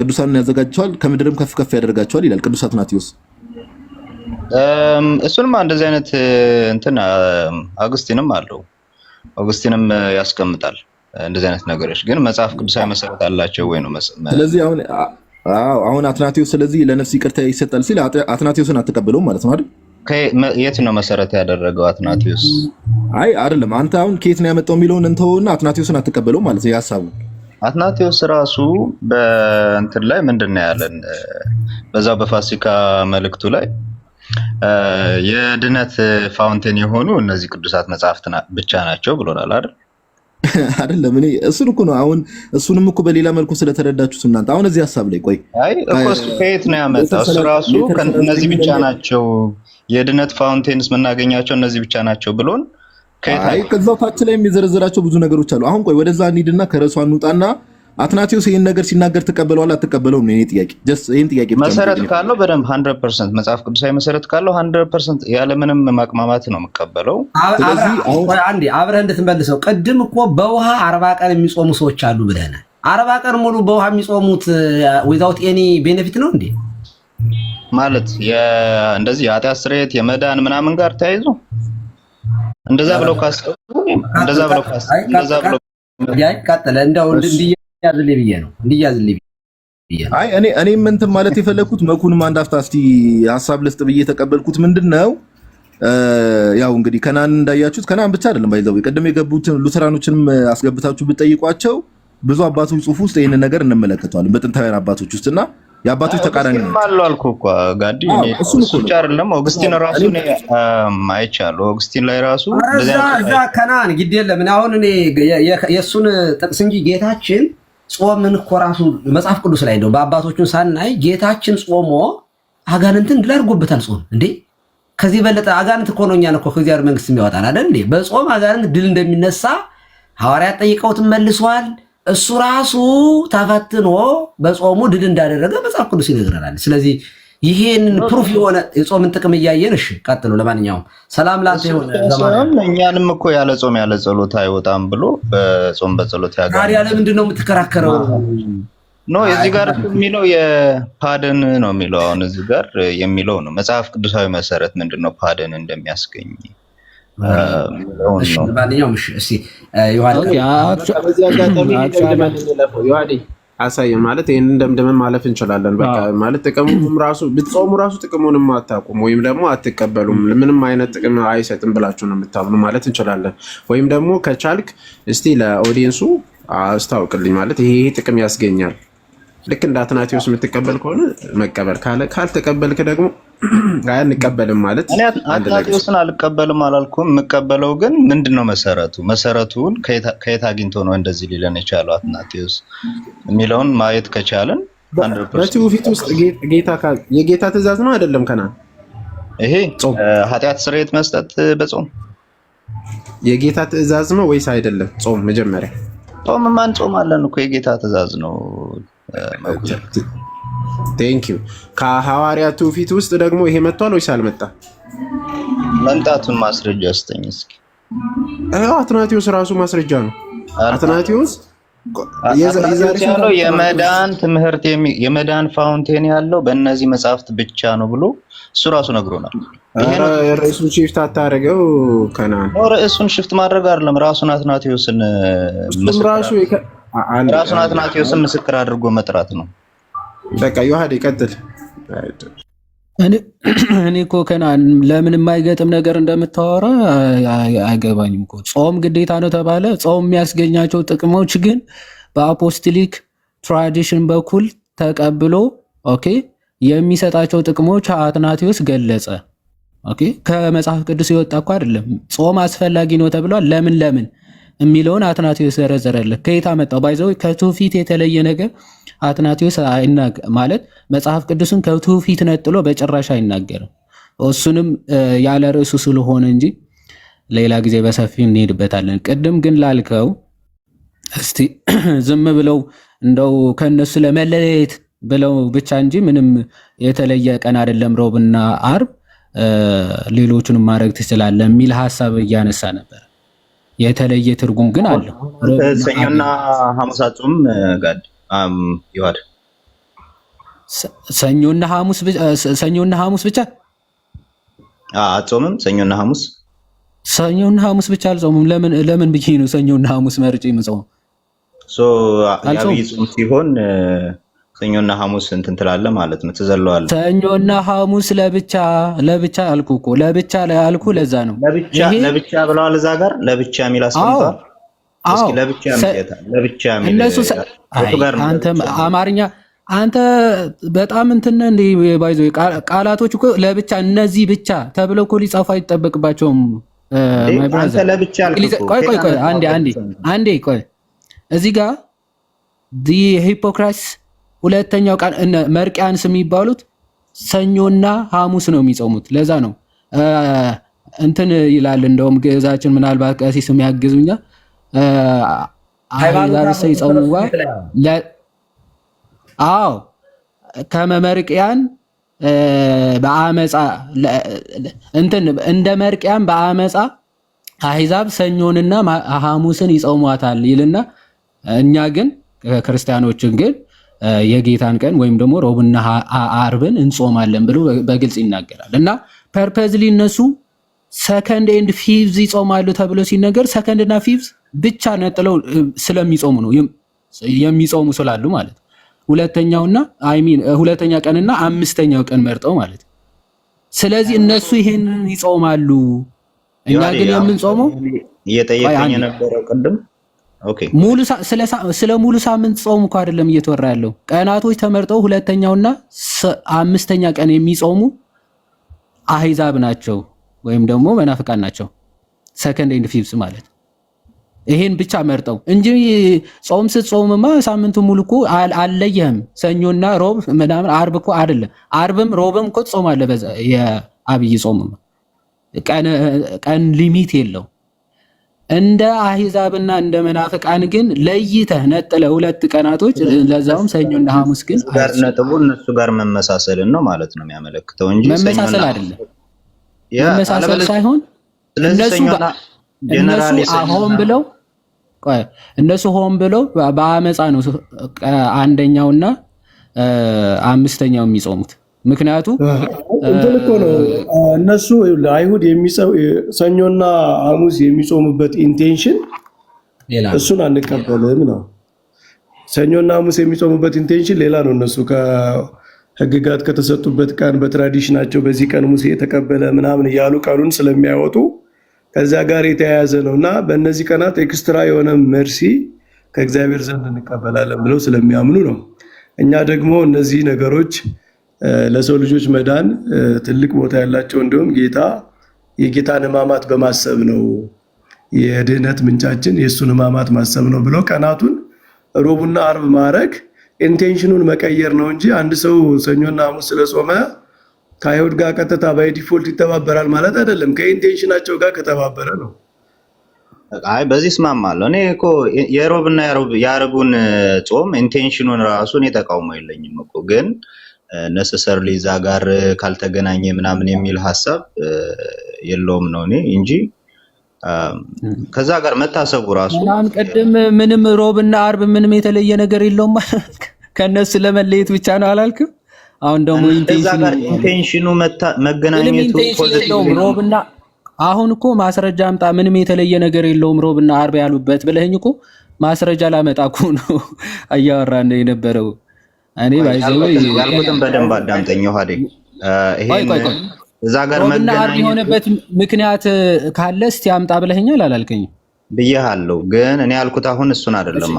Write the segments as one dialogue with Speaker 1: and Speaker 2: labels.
Speaker 1: ቅዱሳንን ያዘጋጃቸዋል ከምድርም ከፍ ከፍ ያደርጋቸዋል ይላል ቅዱስ አትናቴዎስ።
Speaker 2: እሱንም እንደዚህ አይነት እንትን አውግስቲንም አለው። አውግስቲንም ያስቀምጣል እንደዚህ አይነት ነገሮች ግን መጽሐፍ ቅዱሳዊ መሰረት አላቸው ወይ ነው?
Speaker 1: ስለዚህ አሁን አትናቴዎስ ስለዚህ ለነፍስ ይቅርታ ይሰጣል ሲል አትናቴዎስን አትቀበለውም ማለት ነው አይደል?
Speaker 2: የት ነው መሰረት ያደረገው አትናቴዎስ?
Speaker 1: አይ አይደለም፣ አንተ አሁን ከየት ነው ያመጣው የሚለውን እንተውና አትናቴዎስን አትቀበለውም ማለት ነው የሐሳቡ።
Speaker 2: አትናቴዎስ ራሱ በእንትን ላይ ምንድነው ያለን በዛው በፋሲካ መልእክቱ ላይ የድነት ፋውንቴን የሆኑ እነዚህ ቅዱሳት መጽሐፍት ብቻ ናቸው ብሎናል አይደል?
Speaker 1: አይደለም እኔ እሱን እኮ ነው አሁን እሱንም እኮ በሌላ መልኩ ስለተረዳችሁት እናንተ አሁን እዚህ ሐሳብ ላይ ቆይ
Speaker 2: አይ እኮ እሱ ከየት ነው ያመጣው? እሱ ራሱ እነዚህ ብቻ ናቸው የድነት ፋውንቴንስ የምናገኛቸው እነዚህ ብቻ ናቸው ብሎን
Speaker 1: አይ ከዛው ታች ላይ የሚዘረዝራቸው ብዙ ነገሮች አሉ። አሁን ቆይ ወደዛ እንሂድና ከረሷ እንውጣና አትናቴዎስ ይሄን ነገር ሲናገር ተቀበለዋል አትቀበለውም ነው የኔ ጥያቄ። ጀስት ይሄን ጥያቄ
Speaker 2: መሰረት ካለው በደንብ 100% መጽሐፍ ቅዱሳዊ መሰረት ካለው 100% ያለ ምንም ማቅማማት ነው የምቀበለው።
Speaker 3: ስለዚህ አንዴ አብረህ እንድትመልሰው ቅድም እኮ በውሃ 40 ቀን የሚጾሙ ሰዎች አሉ ብለናል። 40 ቀን ሙሉ በውሃ የሚጾሙት ዊዛውት ኤኒ ቤኔፊት ነው እንዴ?
Speaker 2: ማለት እንደዚህ የኃጢአት ስርየት የመዳን ምናምን ጋር ተያይዞ እንደዛ ብለው ካስቀሩ
Speaker 3: ቀጥለ እንደው እንዲያዝልኝ ብዬ ነው እንዲያዝልኝ ብዬ ነው።
Speaker 1: አይ እኔም እንትን ማለት የፈለኩት መኩንም አንድ አፍታ እስቲ ሐሳብ ልስጥ ብዬ የተቀበልኩት ምንድነው ያው እንግዲህ ከናን እንዳያችሁት ከናን ብቻ አይደለም ባይዘው ቀደም የገቡት ሉተራኖችንም አስገብታችሁ ብትጠይቋቸው ብዙ አባቶች ጽሑፍ ውስጥ ይሄንን ነገር እንመለከተዋለን በጥንታውያን አባቶች ውስጥና የአባቶች ተቃራኒ ነው
Speaker 2: ማለት አልኩ እኮ ጋዲ እሱ ብቻ አይደለም። ኦግስቲን ራሱ ነው አይቻለሁ። ኦግስቲን ላይ ራሱ
Speaker 3: እዛ ከናን ግድ የለም አሁን እኔ የሱን ጥቅስ እንጂ ጌታችን ጾምን እኮ ራሱ መጽሐፍ ቅዱስ ላይ ነው በአባቶቹን ሳናይ ጌታችን ጾሞ አጋንንትን ድል አድርጎበታል። ጾም እንዴ ከዚህ በለጠ አጋንንት እኮ ነው እኛን እኮ ከእግዚአብሔር መንግስት የሚያወጣን አይደል እንዴ? በጾም አጋንንት ድል እንደሚነሳ ሐዋርያት ጠይቀውት መልሷል። እሱ ራሱ ተፈትኖ በጾሙ ድል እንዳደረገ መጽሐፍ ቅዱስ ይነግረናል። ስለዚህ ይሄንን ፕሩፍ የሆነ የጾምን ጥቅም እያየን እሺ ቀጥሉ። ለማንኛውም ሰላም ላንተ ይሁን።
Speaker 2: እኛንም እኮ ያለ ጾም ያለ ጸሎት አይወጣም ብሎ በጾም በጸሎት ያጋር
Speaker 3: ታዲያ ለምንድን ነው የምትከራከረው?
Speaker 2: ኖ እዚህ ጋር የሚለው የፓደን ነው የሚለው አሁን እዚህ ጋር የሚለው ነው መጽሐፍ ቅዱሳዊ መሰረት ምንድነው ፓደን እንደሚያስገኝ
Speaker 3: ለማንኛውም እሺ
Speaker 4: ዮሐዴ አሳየን ማለት ይሄን እንደምደም ማለፍ እንችላለን። በቃ ማለት ጥቅሙም ራሱ ብትጾሙ ራሱ ጥቅሙንም አታውቁም ወይም ደግሞ አትቀበሉም ምንም አይነት ጥቅም አይሰጥም ብላችሁ ነው የምታምኑ ማለት እንችላለን። ወይም ደግሞ ከቻልክ እስቲ ለኦዲየንሱ አስታውቅልኝ ማለት ይሄ ጥቅም ያስገኛል ልክ እንደ አትናቴዎስ የምትቀበል ከሆነ መቀበል ካልተቀበልክ ደግሞ አንቀበልም ማለት
Speaker 2: እኔ አትናቴዎስን አልቀበልም አላልኩም። የምቀበለው ግን ምንድነው መሰረቱን ከየት አግኝቶ ነው እንደዚህ ሊለን የቻለው አትናቴዎስ የሚለውን ማየት ከቻለን 100%
Speaker 4: በትውፊት ውስጥ የጌታ ትእዛዝ ነው አይደለም? ከና
Speaker 2: ይሄ ኃጢአት ስርየት መስጠት በጾም
Speaker 4: የጌታ ትእዛዝ ነው ወይስ አይደለም? ጾም መጀመሪያ
Speaker 2: ጾም ማን ጾም አለን እኮ የጌታ ትእዛዝ ነው።
Speaker 4: ቴንክ ዩ። ከሐዋርያቱ ፊት ውስጥ ደግሞ ይሄ መጥቷል ወይስ አልመጣም?
Speaker 2: መምጣቱን ማስረጃ ስጠኝ እስኪ።
Speaker 4: አትናቴዎስ ራሱ ማስረጃ ነው። አትናቴዎስ
Speaker 2: ያለው የመዳን ትምህርት የመዳን ፋውንቴን ያለው በእነዚህ መጽሐፍት ብቻ ነው ብሎ እሱ ራሱ ነግሮናል።
Speaker 4: ርዕሱን ሽፍት አታደርገው ከናን
Speaker 2: ርዕሱን ሽፍት ማድረግ አይደለም ራሱን አትናቴዎስን ምስክር አድርጎ መጥራት ነው።
Speaker 4: በቃ ዮሐዴ ቀጥል።
Speaker 5: እኔ እኮ ከናን ለምን የማይገጥም ነገር እንደምታወራ አይገባኝም እኮ። ጾም ግዴታ ነው ተባለ። ጾም የሚያስገኛቸው ጥቅሞች ግን በአፖስቶሊክ ትራዲሽን በኩል ተቀብሎ ኦኬ የሚሰጣቸው ጥቅሞች አትናቴዎስ ገለጸ። ኦኬ ከመጽሐፍ ቅዱስ የወጣ እኮ አይደለም። ጾም አስፈላጊ ነው ተብሏል። ለምን የሚለውን አትናቴዎስ ዘረዘረለት። ከየት አመጣው? ባይዘው ከትውፊት የተለየ ነገር አትናቴዎስ ማለት መጽሐፍ ቅዱስን ከትውፊት ነጥሎ በጭራሽ አይናገርም። እሱንም ያለ ርዕሱ ስለሆነ እንጂ ሌላ ጊዜ በሰፊው እንሄድበታለን። ቅድም ግን ላልከው እስቲ ዝም ብለው እንደው ከነሱ ለመለየት ብለው ብቻ እንጂ ምንም የተለየ ቀን አይደለም ሮብና አርብ ሌሎቹንም ማድረግ ትችላለህ የሚል ሐሳብ እያነሳ ነበር። የተለየ ትርጉም ግን አለው።
Speaker 2: ሰኞና ሐሙስ ጾም ጋድ ይዋል
Speaker 5: ሰኞና ሐሙስ ብቻ
Speaker 2: አጾምም ሰኞና ሐሙስ
Speaker 5: ብቻ አልጾምም። ለምን ብዬ ነው ሰኞና ሐሙስ መርጬ የምጾመው?
Speaker 2: የአብይ ጾም ሲሆን ሰኞና ሐሙስ እንትን ትላለህ ማለት ነው፣ ትዘለዋለህ።
Speaker 5: ሰኞና ሐሙስ ለብቻ አልኩ እኮ ለብቻ ለዛ ነው።
Speaker 2: ለብቻ ብለዋል እዛ ጋር ለብቻ የሚል አስቀምጠዋል። እስኪ ለብቻ የሚል
Speaker 5: እነሱ አንተ አማርኛ አንተ በጣም እንትን እንደ ባይዞ ቃላቶች እኮ ለብቻ እነዚህ ብቻ ተብለው እኮ ሊጻፉ አይጠበቅባቸውም። ማይ ብራዘር ቆይ አንዴ ቆይ እዚህ ጋር ዲ ሂፖክራትስ ሁለተኛው ቃል መርቂያንስ የሚባሉት ሰኞና ሐሙስ ነው የሚጾሙት። ለዛ ነው እንትን ይላል። እንደውም ግዕዛችን ምናልባት ቀሲስ የሚያግዙኛ አይዛብሰ ይጾሙዋ አዎ ከመመርቂያን በአመፃ እንትን እንደ መርቂያን በአመፃ አሕዛብ ሰኞንና ሐሙስን ይጾሟታል ይልና እኛ ግን ክርስቲያኖችን ግን የጌታን ቀን ወይም ደግሞ ሮብና አርብን እንጾማለን ብሎ በግልጽ ይናገራል። እና ፐርፐዝሊ እነሱ ሰከንድ ኤንድ ፊፍዝ ይጾማሉ ተብሎ ሲነገር ሰከንድ እና ፊፍዝ ብቻ ነጥለው ስለሚጾሙ ነው የሚጾሙ ስላሉ ማለት ሁለተኛ ቀንና አምስተኛው ቀን መርጠው ማለት። ስለዚህ እነሱ ይሄንን ይጾማሉ፣ እኛ ግን የምንጾመው
Speaker 2: እየጠየቀኝ የነበረው ቅድም
Speaker 5: ስለ ሙሉ ሳምንት ጾም እኮ አይደለም እየተወራ ያለው። ቀናቶች ተመርጠው ሁለተኛውና አምስተኛ ቀን የሚጾሙ አሕዛብ ናቸው ወይም ደግሞ መናፍቃን ናቸው። ሰከንድ ኤንድ ፊፍዝ ማለት ይሄን ብቻ መርጠው እንጂ ጾም ስትጾምማ ሳምንቱ ሙሉ እኮ አልለየህም። ሰኞና ሮብ ምናምን አርብ እኮ አይደለም። አርብም ሮብም እኮ ትጾማለህ። በዛ የአብይ ጾምማ ቀን ሊሚት የለው። እንደ አሕዛብና እንደ መናፍቃን ግን ለይተህ ነጥለህ ሁለት ቀናቶች ለዛውም ሰኞና ሐሙስ ግን
Speaker 2: ጋር ነጥቡ እነሱ ጋር መመሳሰልን ነው ማለት ነው የሚያመለክተው እንጂ
Speaker 5: መመሳሰል አይደለም። መመሳሰል ሳይሆን እነሱ ሆን ብለው በአመፃ ነው አንደኛውና አምስተኛው የሚጾሙት። ምክንያቱ
Speaker 6: እንትን እኮ ነው እነሱ ለአይሁድ ሰኞና ሐሙስ የሚጾሙበት ኢንቴንሽን እሱን አንቀበልም ነው። ሰኞና ሐሙስ የሚጾሙበት ኢንቴንሽን ሌላ ነው። እነሱ ከህግጋት ከተሰጡበት ቀን በትራዲሽናቸው በዚህ ቀን ሙሴ የተቀበለ ምናምን እያሉ ቀኑን ስለሚያወጡ ከዛ ጋር የተያያዘ ነው እና በእነዚህ ቀናት ኤክስትራ የሆነ መርሲ ከእግዚአብሔር ዘንድ እንቀበላለን ብለው ስለሚያምኑ ነው። እኛ ደግሞ እነዚህ ነገሮች ለሰው ልጆች መዳን ትልቅ ቦታ ያላቸው እንዲሁም የጌታን ሕማማት በማሰብ ነው የድህነት ምንጫችን የእሱን ሕማማት ማሰብ ነው ብለው ቀናቱን ሮቡና አርብ ማድረግ ኢንቴንሽኑን መቀየር ነው እንጂ አንድ ሰው ሰኞና ሐሙስ ስለጾመ ከአይሁድ ጋር ቀጥታ ባይ ዲፎልት ይተባበራል ማለት አይደለም። ከኢንቴንሽናቸው ጋር ከተባበረ ነው።
Speaker 2: አይ በዚህ እስማማለሁ። እኔ እኮ የሮብና የአርቡን ጾም ኢንቴንሽኑን ራሱ እኔ ተቃውሞ የለኝም እኮ ግን ነሰሰርሊ እዛ ጋር ካልተገናኘ ምናምን የሚል ሀሳብ የለውም ነው እኔ እንጂ ከዛ ጋር መታሰቡ ራሱ
Speaker 5: ቅድም ምንም ሮብና አርብ ምንም የተለየ ነገር የለውም ከነሱ ለመለየት ብቻ ነው አላልክም? አሁን ደግሞ
Speaker 2: ኢንቴንሽኑ መገናኘቱ ፖዚቲቭ
Speaker 5: ሮብና አሁን እኮ ማስረጃ አምጣ ምንም የተለየ ነገር የለውም ሮብና አርብ ያሉበት ብለኸኝ እኮ ማስረጃ ላመጣ እኮ ነው እያወራን የነበረው። እኔ ባይዘው
Speaker 2: ያልኩትን በደንብ አዳምጠኝ ሆዴ። ይሄን እዛ ጋር
Speaker 5: ሮብና አርብ የሆነበት ምክንያት ካለ እስቲ አምጣ ብለኸኛል አላልከኝም?
Speaker 2: ብዬሃለሁ፣ ግን እኔ ያልኩት አሁን እሱን አይደለም።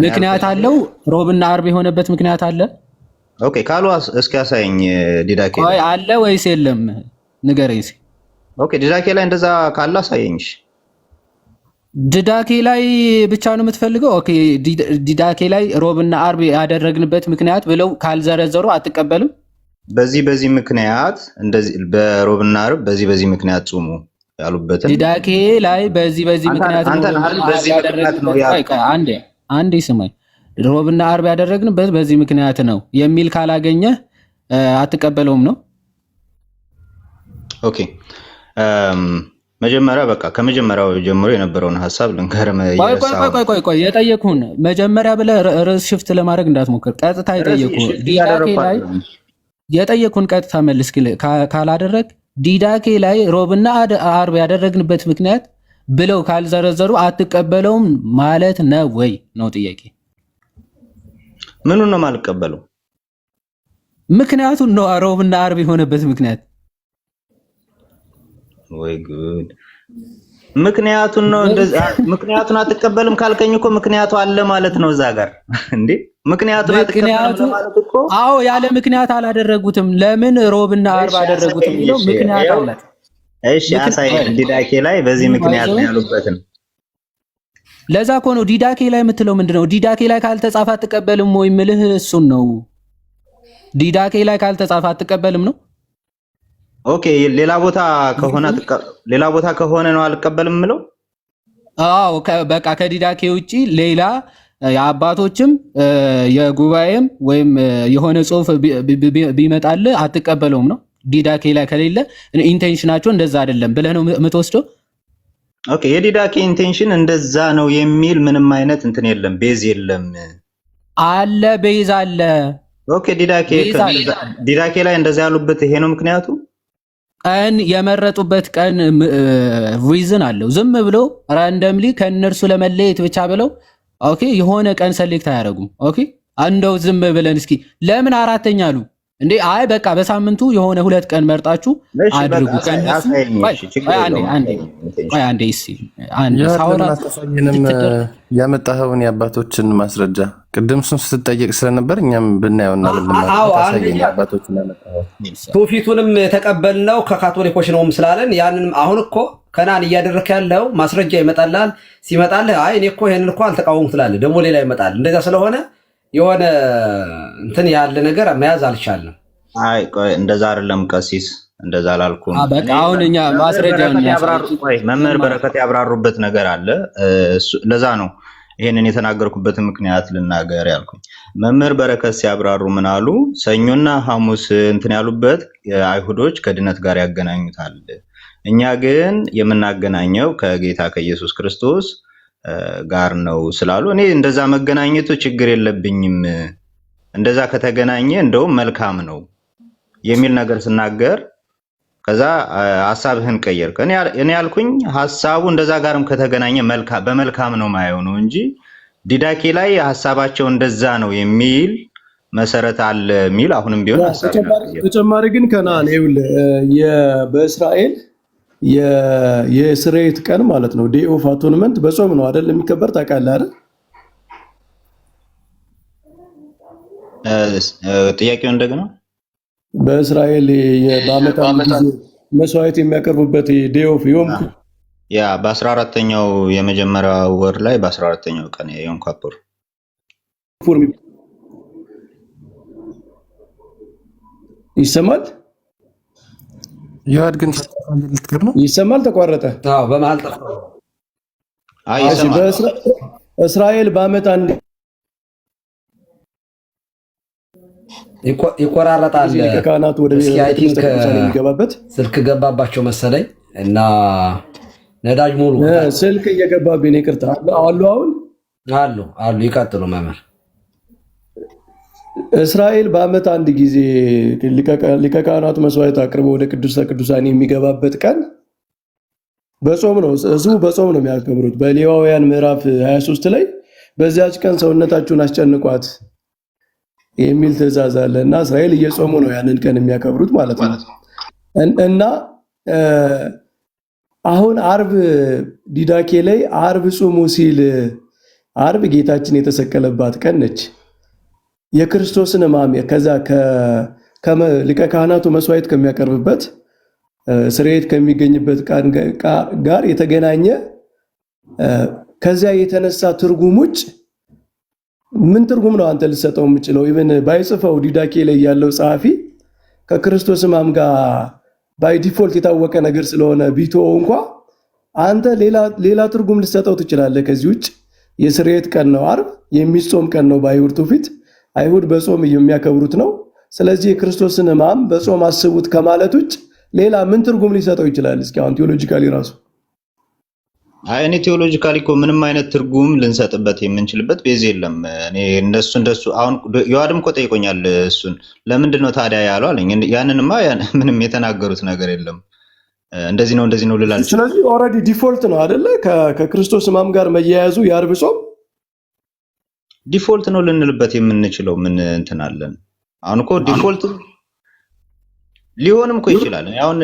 Speaker 5: ምክንያት አለው ሮብና አርብ የሆነበት ምክንያት አለ።
Speaker 2: ኦኬ ካሉ እስኪ ያሳየኝ ዲዳኬ
Speaker 5: ላይ አለ ወይስ የለም ንገረኝ እስኪ።
Speaker 2: ኦኬ ዲዳኬ ላይ እንደዛ ካለ አሳየኝ።
Speaker 5: ዲዳኬ ላይ ብቻ ነው የምትፈልገው? ኦኬ ዲዳኬ ላይ ሮብና አርብ ያደረግንበት ምክንያት ብለው ካልዘረዘሩ አትቀበልም?
Speaker 2: በዚህ ምክንያት እንደዚህ በሮብና አርብ በዚህ ምክንያት ጾሙ ያሉበትን
Speaker 5: ዲዳኬ ላይ በዚህ ምክንያት ነው አንዴ ስማኝ። ሮብና አርብ ያደረግንበት በዚህ ምክንያት ነው የሚል ካላገኘ አትቀበለውም ነው።
Speaker 2: ኦኬ መጀመሪያ በቃ ከመጀመሪያው ጀምሮ የነበረውን ሐሳብ ልንገርም።
Speaker 5: ቆይ የጠየኩህን መጀመሪያ ብለህ ርዕስ ሽፍት ለማድረግ እንዳትሞክር። ቀጥታ የጠየኩህን ቀጥታ መልስ ካላደረግ ዲዳኬ ላይ ሮብና አርብ ያደረግንበት ምክንያት ብለው ካልዘረዘሩ አትቀበለውም ማለት ነው ወይ ነው ጥያቄ።
Speaker 2: ምኑን ነው የማልቀበለው?
Speaker 5: ምክንያቱን ነው ሮብና አርብ የሆነበት ምክንያት።
Speaker 2: ወይ ጉድ! ምክንያቱን ነው እንደዛ። ምክንያቱን አትቀበልም ካልከኝ እኮ ምክንያቱ አለ ማለት ነው እዛ ጋር እንዴ። ምክንያቱን አትቀበልም ማለት እኮ
Speaker 5: አዎ፣ ያለ ምክንያት አላደረጉትም። ለምን ሮብና አርብ አደረጉትም ነው ምክንያት አለ።
Speaker 2: እሺ አሳየን። ዲዳኬ ላይ በዚህ ምክንያት ነው ያሉበትን።
Speaker 5: ለዛ እኮ ነው ዲዳኬ ላይ የምትለው ምንድነው? ዲዳኬ ላይ ካልተጻፈ አትቀበልም ወይ የምልህ እሱን ነው። ዲዳኬ ላይ ካልተጻፈ አትቀበልም ነው።
Speaker 2: ኦኬ፣ ሌላ ቦታ ከሆነ ነው አልቀበልም ምለው።
Speaker 5: አዎ በቃ ከዲዳኬ ውጪ ሌላ የአባቶችም የጉባኤም ወይም የሆነ ጽሁፍ ቢመጣል አትቀበለውም ነው። ዲዳኬ ላይ ከሌለ ኢንቴንሽናቸው እንደዛ አይደለም ብለህ ነው የምትወስደው።
Speaker 2: ኦኬ፣ የዲዳኬ ኢንቴንሽን እንደዛ ነው የሚል ምንም አይነት እንትን የለም፣ ቤዝ የለም።
Speaker 5: አለ ቤዝ አለ።
Speaker 2: ኦኬ፣ ዲዳኬ ላይ እንደዛ ያሉበት ይሄ ነው ምክንያቱ።
Speaker 5: ቀን የመረጡበት ቀን ሪዝን አለው። ዝም ብለው ራንደምሊ ከነርሱ ለመለየት ብቻ ብለው ኦኬ የሆነ ቀን ሰሌክት አያደርጉም። ኦኬ እንደው ዝም ብለን እስኪ ለምን አራተኛ አሉ እንዴ? አይ በቃ በሳምንቱ የሆነ 2 ቀን መርጣችሁ አድርጉ።
Speaker 7: ያመጣኸውን የአባቶችን ማስረጃ ቅድም እሱን ስትጠየቅ ስለነበር እኛም ብናየውና
Speaker 3: ትውፊቱንም የተቀበልነው ከካቶሊኮች ነውም ስላለን ያንን አሁን እኮ ከናን እያደረክ ያለው ማስረጃ ይመጣልሃል። ሲመጣልህ አይ እኔ እኮ ይሄንን እኮ አልተቃወሙም ትላለህ። ደግሞ ሌላ ይመጣል። እንደዛ ስለሆነ የሆነ እንትን ያለ ነገር መያዝ አልቻልንም። አይ
Speaker 2: ቆይ እንደዛ አይደለም ቀሲስ፣ እንደዛ አላልኩም።
Speaker 5: በቃ አሁን እኛ ማስረጃ
Speaker 2: መምህር በረከት ያብራሩበት ነገር አለ። ለዛ ነው ይሄንን የተናገርኩበትን ምክንያት ልናገር ያልኩኝ። መምህር በረከት ሲያብራሩ ምን አሉ? ሰኞና ሐሙስ እንትን ያሉበት አይሁዶች ከድነት ጋር ያገናኙታል። እኛ ግን የምናገናኘው ከጌታ ከኢየሱስ ክርስቶስ ጋር ነው ስላሉ እኔ እንደዛ መገናኘቱ ችግር የለብኝም፣ እንደዛ ከተገናኘ እንደውም መልካም ነው የሚል ነገር ስናገር ከዛ ሐሳብህን ቀየርክ። እኔ ያልኩኝ ሐሳቡ እንደዛ ጋርም ከተገናኘ በመልካም ነው ማየው ነው እንጂ ዲዳኬ ላይ ሐሳባቸው እንደዛ ነው የሚል መሰረት አለ የሚል አሁንም ቢሆን
Speaker 6: ተጨማሪ ግን ከናን በእስራኤል የስርየት ቀን ማለት ነው ዴይ ኦፍ አቶንመንት በጾም ነው አይደል የሚከበር ታውቃለህ አይደል?
Speaker 2: ጥያቄው እንደገና
Speaker 6: በእስራኤል በዓመት ጊዜ መስዋዕት የሚያቀርቡበት ዴይ ኦፍ ዮም
Speaker 2: ያ በ14ኛው የመጀመሪያ ወር ላይ በ14ኛው ቀን የዮም ካፖር
Speaker 6: ይሰማል።
Speaker 7: ይዋድ ግን
Speaker 6: ይሰማል። ተቋረጠ።
Speaker 3: አዎ በመሃል ጠፋ።
Speaker 2: አይ ይሰማል።
Speaker 6: እስራኤል በዓመት አንድ
Speaker 3: ይቆራረጣል።
Speaker 6: ካህናት ወደ የሚገባበት
Speaker 3: ስልክ ገባባቸው መሰለኝ እና ነዳጅ ሙሉ
Speaker 6: ስልክ እየገባብኝ ይቅርታ። አሉ አሁን
Speaker 3: አሉ ይቀጥሉ መምህር።
Speaker 6: እስራኤል በዓመት አንድ ጊዜ ሊቀ ካህናቱ መስዋዕት አቅርቦ ወደ ቅዱሰ ቅዱሳን የሚገባበት ቀን በጾም ነው። ህዝቡ በጾም ነው የሚያከብሩት። በሌዋውያን ምዕራፍ 23 ላይ በዚያች ቀን ሰውነታችሁን አስጨንቋት የሚል ትእዛዝ አለ እና እስራኤል እየጾሙ ነው ያንን ቀን የሚያከብሩት ማለት ነው። እና አሁን አርብ ዲዳኬ ላይ አርብ ጾሙ ሲል አርብ ጌታችን የተሰቀለባት ቀን ነች። የክርስቶስን ሕማም ከዛ ሊቀ ካህናቱ መስዋዕት ከሚያቀርብበት ስርየት ከሚገኝበት ቀን ጋር የተገናኘ ከዚያ የተነሳ ትርጉም ውጭ ምን ትርጉም ነው አንተ ልሰጠው የምችለው? ኢቭን ባይጽፈው ዲዳኬ ላይ ያለው ጸሐፊ ከክርስቶስ ሕማም ጋር ባይ ዲፎልት የታወቀ ነገር ስለሆነ ቢቶ እንኳ አንተ ሌላ ትርጉም ልሰጠው ትችላለህ። ከዚህ ውጭ የስርየት ቀን ነው አርብ፣ የሚጾም ቀን ነው በአይሁድ ትውፊት፣ አይሁድ በጾም የሚያከብሩት ነው። ስለዚህ የክርስቶስን ሕማም በጾም አስቡት ከማለት ውጭ ሌላ ምን ትርጉም ሊሰጠው ይችላል? እስኪ አሁን ቴዎሎጂካሊ ራሱ
Speaker 2: እኔ ቴዎሎጂካሊ እኮ ምንም አይነት ትርጉም ልንሰጥበት የምንችልበት ቤዝ የለም። እኔ እንደሱ አሁን ዮሐድም እኮ ጠይቆኛል። እሱን ለምንድን ነው ታዲያ ያለው አለኝ። ያንንማ ምንም የተናገሩት ነገር የለም። እንደዚህ ነው ልል አልችልም።
Speaker 6: ስለዚህ ኦልሬዲ ዲፎልት ነው አይደለ? ከክርስቶስ ሕማም ጋር መያያዙ የዓርብ ጾም
Speaker 2: ዲፎልት ነው ልንልበት የምንችለው ምን እንትን አለን? አሁን እኮ ዲፎልት ሊሆንም እኮ ይችላል። አሁን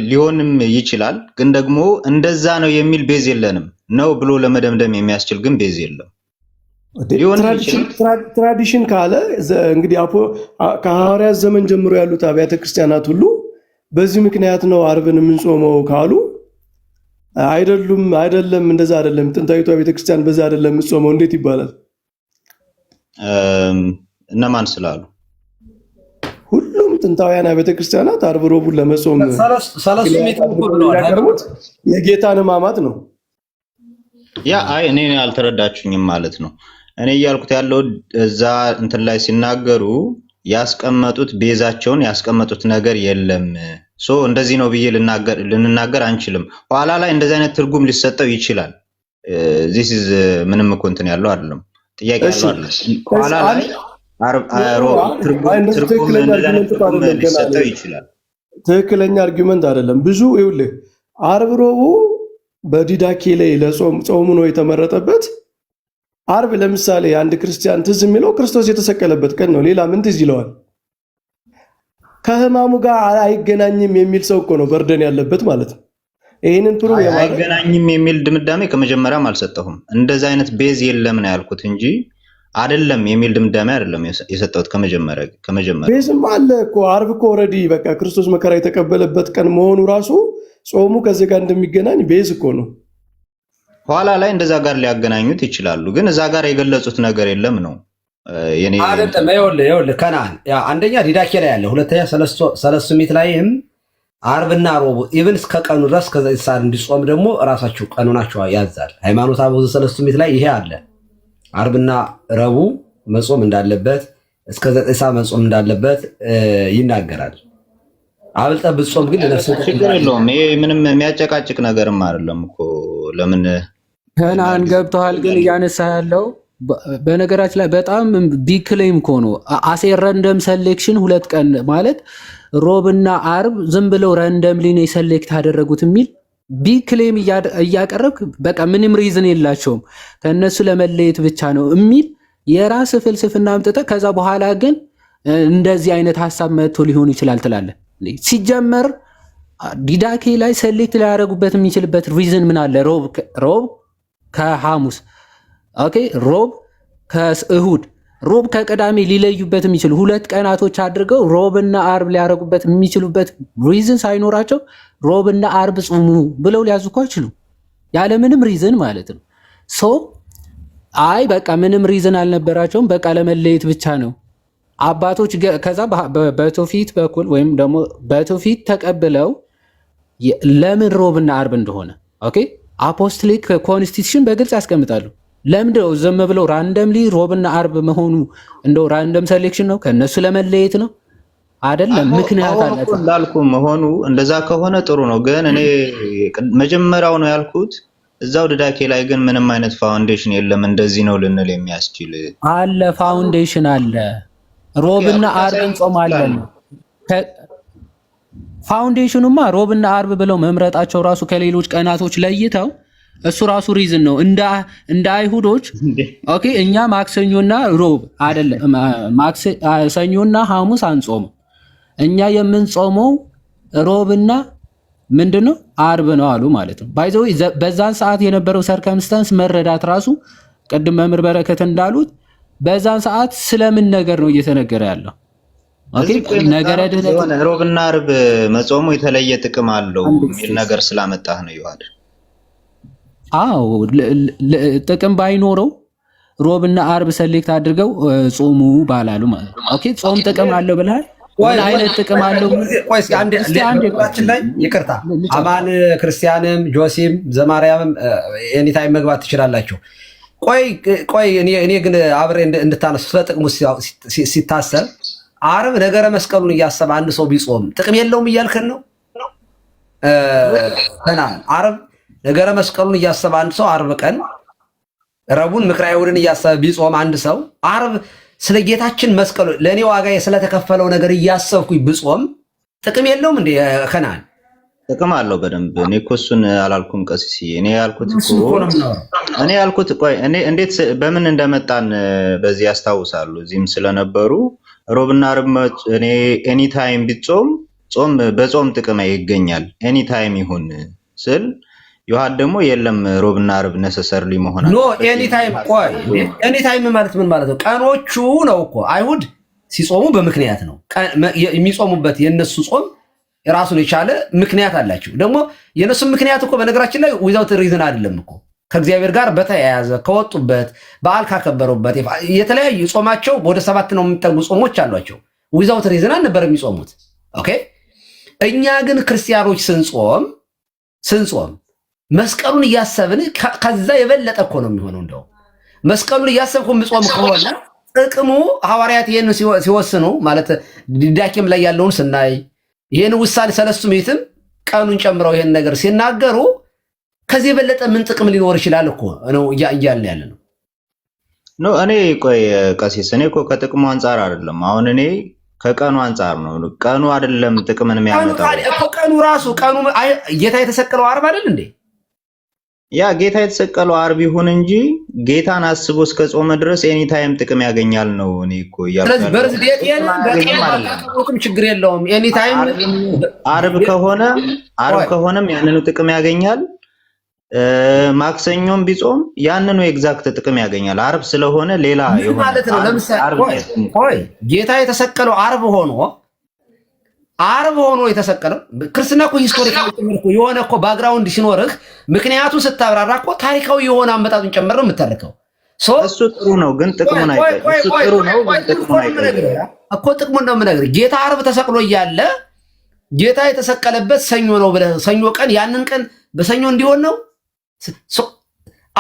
Speaker 2: ሊሆንም ይችላል፣ ግን ደግሞ እንደዛ ነው የሚል ቤዝ የለንም። ነው ብሎ ለመደምደም የሚያስችል ግን ቤዝ የለም።
Speaker 6: ትራዲሽን ካለ እንግዲህ ከሐዋርያት ዘመን ጀምሮ ያሉት አብያተ ክርስቲያናት ሁሉ በዚህ ምክንያት ነው ዓርብን የምንጾመው ካሉ አይደለም እንደዛ አይደለም፣ ጥንታዊቷ ቤተክርስቲያን በዛ አይደለም የምትጾመው እንዴት ይባላል?
Speaker 2: እነማን ስላሉ?
Speaker 6: ሁሉም ጥንታውያን ቤተክርስቲያናት ዓርብ ሮቡን ለመጾም ያቀርቡት የጌታን ሕማማት ነው።
Speaker 2: እኔ አልተረዳችሁኝም ማለት ነው። እኔ እያልኩት ያለው እዛ እንትን ላይ ሲናገሩ ያስቀመጡት ቤዛቸውን ያስቀመጡት ነገር የለም። እንደዚህ ነው ብዬ ልንናገር አንችልም። ኋላ ላይ እንደዚህ አይነት ትርጉም ሊሰጠው ይችላል። ዚስ ኢዝ ምንም እኮ እንትን ያለው አይደለም፣ ጥያቄ ያለው አይደለም። ኋላ ላይ ሊሰጠው ይችላል።
Speaker 6: ትክክለኛ አርጊመንት አይደለም። ብዙ ይኸውልህ ዓርብ ረቡዕ በዲዳኬ ላይ ጾሙ ነው የተመረጠበት። ዓርብ ለምሳሌ አንድ ክርስቲያን ትዝ የሚለው ክርስቶስ የተሰቀለበት ቀን ነው። ሌላ ምን ትዝ ይለዋል? ከሕማሙ ጋር አይገናኝም የሚል ሰው እኮ ነው በርደን ያለበት ማለት ነው። ይህንን ፕሩቭ
Speaker 2: አይገናኝም የሚል ድምዳሜ ከመጀመሪያም አልሰጠሁም። እንደዛ አይነት ቤዝ የለም ነው ያልኩት እንጂ አይደለም የሚል ድምዳሜ አይደለም የሰጠሁት። ከመጀመሪያ
Speaker 6: ቤዝም አለ እኮ። ዓርብ እኮ ኦልሬዲ በቃ ክርስቶስ መከራ የተቀበለበት ቀን መሆኑ ራሱ ጾሙ ከዚህ ጋር እንደሚገናኝ ቤዝ እኮ ነው።
Speaker 2: ኋላ ላይ እንደዛ ጋር ሊያገናኙት ይችላሉ፣ ግን እዛ ጋር የገለጹት ነገር የለም ነው የኔ
Speaker 3: አይደለም። ይኸውልህ ከነዓን አንደኛ ዲዳኬ ላይ ያለ፣ ሁለተኛ ሰለስቱ ምዕት ላይም ዓርብና ረቡዕ ኢቭን እስከ ቀኑ ድረስ ከዘጠኝ ሰዓት እንዲጾም ደግሞ እራሳቸው ቀኑናቸው ያዛል። ሃይማኖተ አበው ዘሰለስቱ ምዕት ላይ ይሄ አለ። ዓርብና ረቡዕ መጾም እንዳለበት እስከ 9 ሰዓት መጾም እንዳለበት ይናገራል። አብልጠህ ብትጾም ግን ለነፍስ
Speaker 2: ችግር የለውም። ይሄ ምንም የሚያጨቃጭቅ ነገርም አይደለም እኮ። ለምን
Speaker 5: ከነዓን ገብተዋል? ግን እያነሳ ያለው በነገራችን ላይ በጣም ቢግ ክሌም እኮ ነው። አሴ ረንደም ሰሌክሽን 2 ቀን ማለት ሮብና ዓርብ ዝም ብለው ረንደምሊ ነው ሰሌክት ያደረጉት የሚል ቢግ ክሌም እያቀረብክ በቃ ምንም ሪዝን የላቸውም ከነሱ ለመለየት ብቻ ነው የሚል የራስ ፍልስፍና አምጥተህ ከዛ በኋላ ግን እንደዚህ አይነት ሀሳብ መጥቶ ሊሆን ይችላል ትላለህ። ሲጀመር ዲዳኬ ላይ ሰሌክት ሊያደርጉበት የሚችልበት ሪዝን ምን አለ? ሮብ ከሐሙስ ኦኬ፣ ሮብ ከእሁድ፣ ሮብ ከቅዳሜ ሊለዩበት የሚችሉ 2 ቀናቶች አድርገው ሮብና ዓርብ ሊያደርጉበት የሚችሉበት ሪዝን ሳይኖራቸው ሮብና ዓርብ ጾሙ ብለው ሊያዙ እኮ አይችሉም፣ ያለምንም ሪዝን ማለት ነው። አይ በቃ ምንም ሪዝን አልነበራቸውም፣ በቃ ለመለየት ብቻ ነው አባቶች። ከዛ በትውፊት በኩል ወይም ደግሞ በትውፊት ተቀብለው ለምን ሮብና ዓርብ እንደሆነ ኦኬ፣ አፖስቶሊክ ኮንስቲቱሽን በግልጽ ያስቀምጣሉ። ለምንድነው ዝም ብለው ራንደምሊ ሮብና ዓርብ መሆኑ? እንደው ራንደም ሴሌክሽን ነው? ከነሱ ለመለየት ነው አይደለም? ምክንያት አላቸው
Speaker 2: እንዳልኩ መሆኑ። እንደዛ ከሆነ ጥሩ ነው። ግን እኔ መጀመሪያው ነው ያልኩት እዛው ዲዳኬ ላይ ግን ምንም አይነት ፋውንዴሽን የለም እንደዚህ ነው ልንል የሚያስችል
Speaker 5: አለ። ፋውንዴሽን አለ። ሮብና ዓርብ እንጾማለን። ፋውንዴሽኑማ ሮብና ዓርብ ብለው መምረጣቸው ራሱ ከሌሎች ቀናቶች ለይተው እሱ ራሱ ሪዝን ነው። እንደ አይሁዶች ኦኬ፣ እኛ ማክሰኞና ሮብ አይደለም ሰኞና ሐሙስ አንጾም። እኛ የምንጾመው ሮብና ምንድነው ዓርብ ነው አሉ ማለት ነው። ባይ ዘ ወይ በዛን ሰዓት የነበረው ሰርከምስታንስ መረዳት ራሱ ቅድም መምህር በረከት እንዳሉት በዛን ሰዓት ስለምን ነገር ነው እየተነገረ ያለው? ኦኬ፣ ነገረ ድህነት
Speaker 2: ሮብና ዓርብ መጾሙ የተለየ ጥቅም አለው የሚል ነገር ስላመጣህ ነው ይዋል።
Speaker 5: አዎ ጥቅም ባይኖረው ሮብና ዓርብ ሰሌክት አድርገው ጾሙ ባላሉ ማለት ነው። ኦኬ፣ ጾም ጥቅም አለው ብለሃል። ምን አይነት ጥቅም አለው?
Speaker 3: ቆይስ አንዴ ላይ ይቅርታ፣ አማን ክርስቲያንም ጆሲም ዘማርያምም ኤኒታይም መግባት ትችላላችሁ። ቆይ እኔ ግን አብሬ እንድታነሱ ስለ ጥቅሙ ሲታሰብ ዓርብ ነገረ መስቀሉን እያሰበ አንድ ሰው ቢጾም ጥቅም የለውም እያልከን ነው? ዓርብ ነገረ መስቀሉን እያሰበ አንድ ሰው ዓርብ ቀን ረቡዕን ምክረ አይሁድን እያሰበ ቢጾም አንድ ሰው ዓርብ ስለ ጌታችን መስቀሉ ለእኔ ዋጋ ስለተከፈለው ነገር እያሰብኩኝ ብጾም ጥቅም የለውም እንዴ? ከናን
Speaker 2: ጥቅም አለው በደንብ። እኔ እኮ እሱን አላልኩም ቀሲስ። እኔ ያልኩት ቆይ እኔ እንዴት በምን እንደመጣን በዚህ ያስታውሳሉ። እዚህም ስለነበሩ ሮብና ዓርብ እኔ ኤኒ ታይም ቢጾም ጾም በጾም ጥቅም ይገኛል ኤኒ ታይም ይሁን ስል ዮሐድ ደግሞ የለም ሮብና ዓርብ ነሰሰርሊ መሆን
Speaker 3: ኖ ኤኒ ታይም። ቆይ ኤኒ ታይም ማለት ምን ማለት ነው? ቀኖቹ ነው እኮ አይሁድ ሲጾሙ በምክንያት ነው የሚጾሙበት። የነሱ ጾም የራሱን የቻለ ምክንያት አላቸው። ደግሞ የነሱ ምክንያት እኮ በነገራችን ላይ ዊዛውት ሪዝን አይደለም እኮ ከእግዚአብሔር ጋር በተያያዘ ከወጡበት በዓል ካከበሩበት የተለያዩ ጾማቸው ወደ 7 ነው የሚጠጉ ጾሞች አሏቸው። ዊዛውት ሪዝን አልነበር የሚጾሙት። ኦኬ እኛ ግን ክርስቲያኖች ስንጾም መስቀሉን እያሰብን ከዛ የበለጠ እኮ ነው የሚሆነው። እንደው መስቀሉን እያሰብኩ የምጾም ከሆነ ጥቅሙ ሐዋርያት ይህን ሲወስኑ ማለት ዲዳኬም ላይ ያለውን ስናይ ይህን ውሳኔ ሰለስቱ ምዕትም ቀኑን ጨምረው ይህን ነገር ሲናገሩ ከዚህ የበለጠ ምን ጥቅም ሊኖር ይችላል እኮ ነው እያልን ያለ ነው።
Speaker 2: ኖ እኔ ቆይ ቀሲስ እኔ እኮ ከጥቅሙ አንጻር አይደለም። አሁን እኔ ከቀኑ አንጻር ነው። ቀኑ አይደለም ጥቅምን የሚያመጣው
Speaker 3: ቀኑ ራሱ ቀኑ ጌታ የተሰቀለው ዓርብ አይደል እንዴ?
Speaker 2: ያ ጌታ የተሰቀለው ዓርብ ይሁን እንጂ ጌታን አስቦ እስከ ጾመ ድረስ ኤኒ ታይም ጥቅም ያገኛል ነው። እኔ እኮ
Speaker 3: ስለዚህ በርዝዴት የለም ችግር የለውም። ኤኒ ታይም
Speaker 2: ዓርብ ከሆነም ያንኑ ጥቅም ያገኛል። ማክሰኞም ቢጾም ያንኑ ኤግዛክት ጥቅም ያገኛል። ዓርብ ስለሆነ ሌላ ይሆናል
Speaker 3: ማለት ነው። ለምሳሌ ቆይ ጌታ የተሰቀለው ዓርብ ሆኖ የተሰቀለው ክርስትና እኮ ሂስቶሪካል ጭምር እኮ የሆነ እኮ ባክግራውንድ ሲኖርህ ምክንያቱም ስታብራራ እኮ ታሪካዊ የሆነ አመጣጡን ጨምር ነው የምታደርገው።
Speaker 2: እሱ ጥሩ ነው ግን ጥቅሙን አይቀርም። እሱ ጥሩ ነው ግን ጥቅሙን አይቀርም
Speaker 3: እኮ ጥቅሙን ነው የምነግርህ። ጌታ ዓርብ ተሰቅሎ እያለ ጌታ የተሰቀለበት ሰኞ ነው ብለህ ሰኞ ቀን ያንን ቀን በሰኞ እንዲሆን ነው።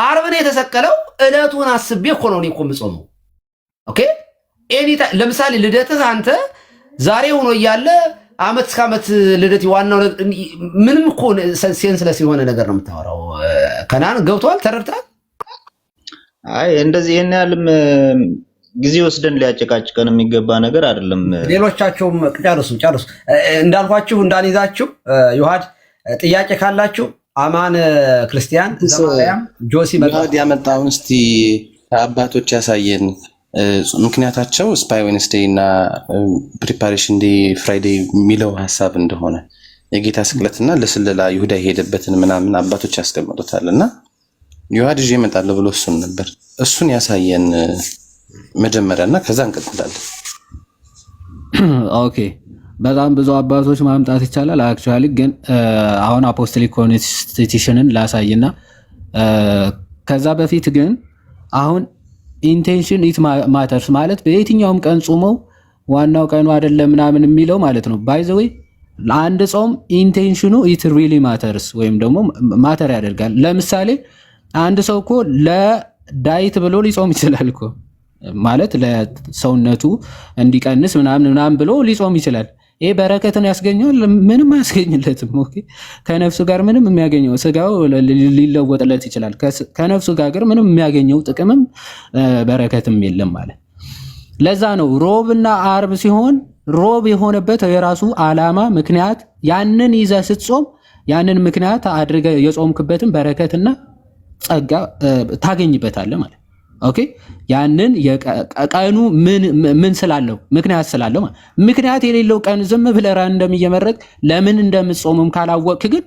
Speaker 3: ዓርብ ነው የተሰቀለው። ዕለቱን አስቤ እኮ ነው እኔ እኮ የምጾመው። ኦኬ ለምሳሌ ልደትህ አንተ ዛሬ ሆኖ እያለ ዓመት እስከ ዓመት ልደት ዋናው ምንም እኮ ሴንስለስ የሆነ ነገር ነው የምታወራው። ከናን ገብቷል? ተረድተሃል?
Speaker 2: አይ እንደዚህ ይሄን ያህልም ጊዜ ወስደን ሊያጨቃጭቀን የሚገባ ነገር አይደለም።
Speaker 3: ሌሎቻችሁም ጨርሱ እንዳልኳችሁ እንዳንይዛችሁ። ዮሐድ ጥያቄ ካላችሁ አማን ክርስቲያን ዘማርያም ጆሲ
Speaker 7: ዮሐድ ያመጣውን እስቲ አባቶች ያሳየን። ምክንያታቸው ስፓይ ዌንስዴይ እና ፕሪፓሬሽን ዴይ ፍራይዴይ የሚለው ሀሳብ እንደሆነ የጌታ ስቅለትና ለስለላ ይሁዳ የሄደበትን ምናምን አባቶች ያስቀምጡታል። እና ዮሐድ ይዤ እመጣለሁ ብሎ እሱን ነበር። እሱን ያሳየን መጀመሪያ እና ከዛ እንቀጥላለን።
Speaker 5: ኦኬ በጣም ብዙ አባቶች ማምጣት ይቻላል። አክቹዋሊ ግን አሁን አፖስቶሊክ ኮንስቲቱሽንን ላሳይና ከዛ በፊት ግን አሁን ኢንቴንሽን ኢት ማተርስ ማለት በየትኛውም ቀን ጾመው ዋናው ቀኑ አይደለም ምናምን የሚለው ማለት ነው። ባይ ዘ ዌይ ለአንድ ጾም ኢንቴንሽኑ ኢት ሪሊ ማተርስ ወይም ደግሞ ማተር ያደርጋል። ለምሳሌ አንድ ሰው እኮ ለዳይት ብሎ ሊጾም ይችላል እኮ ማለት ለሰውነቱ እንዲቀንስ ምናምን ብሎ ሊጾም ይችላል። ይሄ በረከትን ያስገኘዋል? ምንም አያስገኝለትም። ኦኬ ከነፍሱ ጋር ምንም የሚያገኘው ስጋው ሊለወጥለት ይችላል። ከነፍሱ ጋር ምንም የሚያገኘው ጥቅምም በረከትም የለም ማለት። ለዛ ነው ሮብና ዓርብ ሲሆን ሮብ የሆነበት የራሱ ዓላማ ምክንያት፣ ያንን ይዘህ ስትጾም ያንን ምክንያት አድርገህ የጾምክበትን በረከትና ጸጋ ታገኝበታለህ ማለት። ኦኬ ያንን ቀኑ ምን ስላለው ምክንያት ስላለው ምክንያት የሌለው ቀን ዝም ብለህ ራንደም እየመረጥክ ለምን እንደምትጾምም ካላወቅክ ግን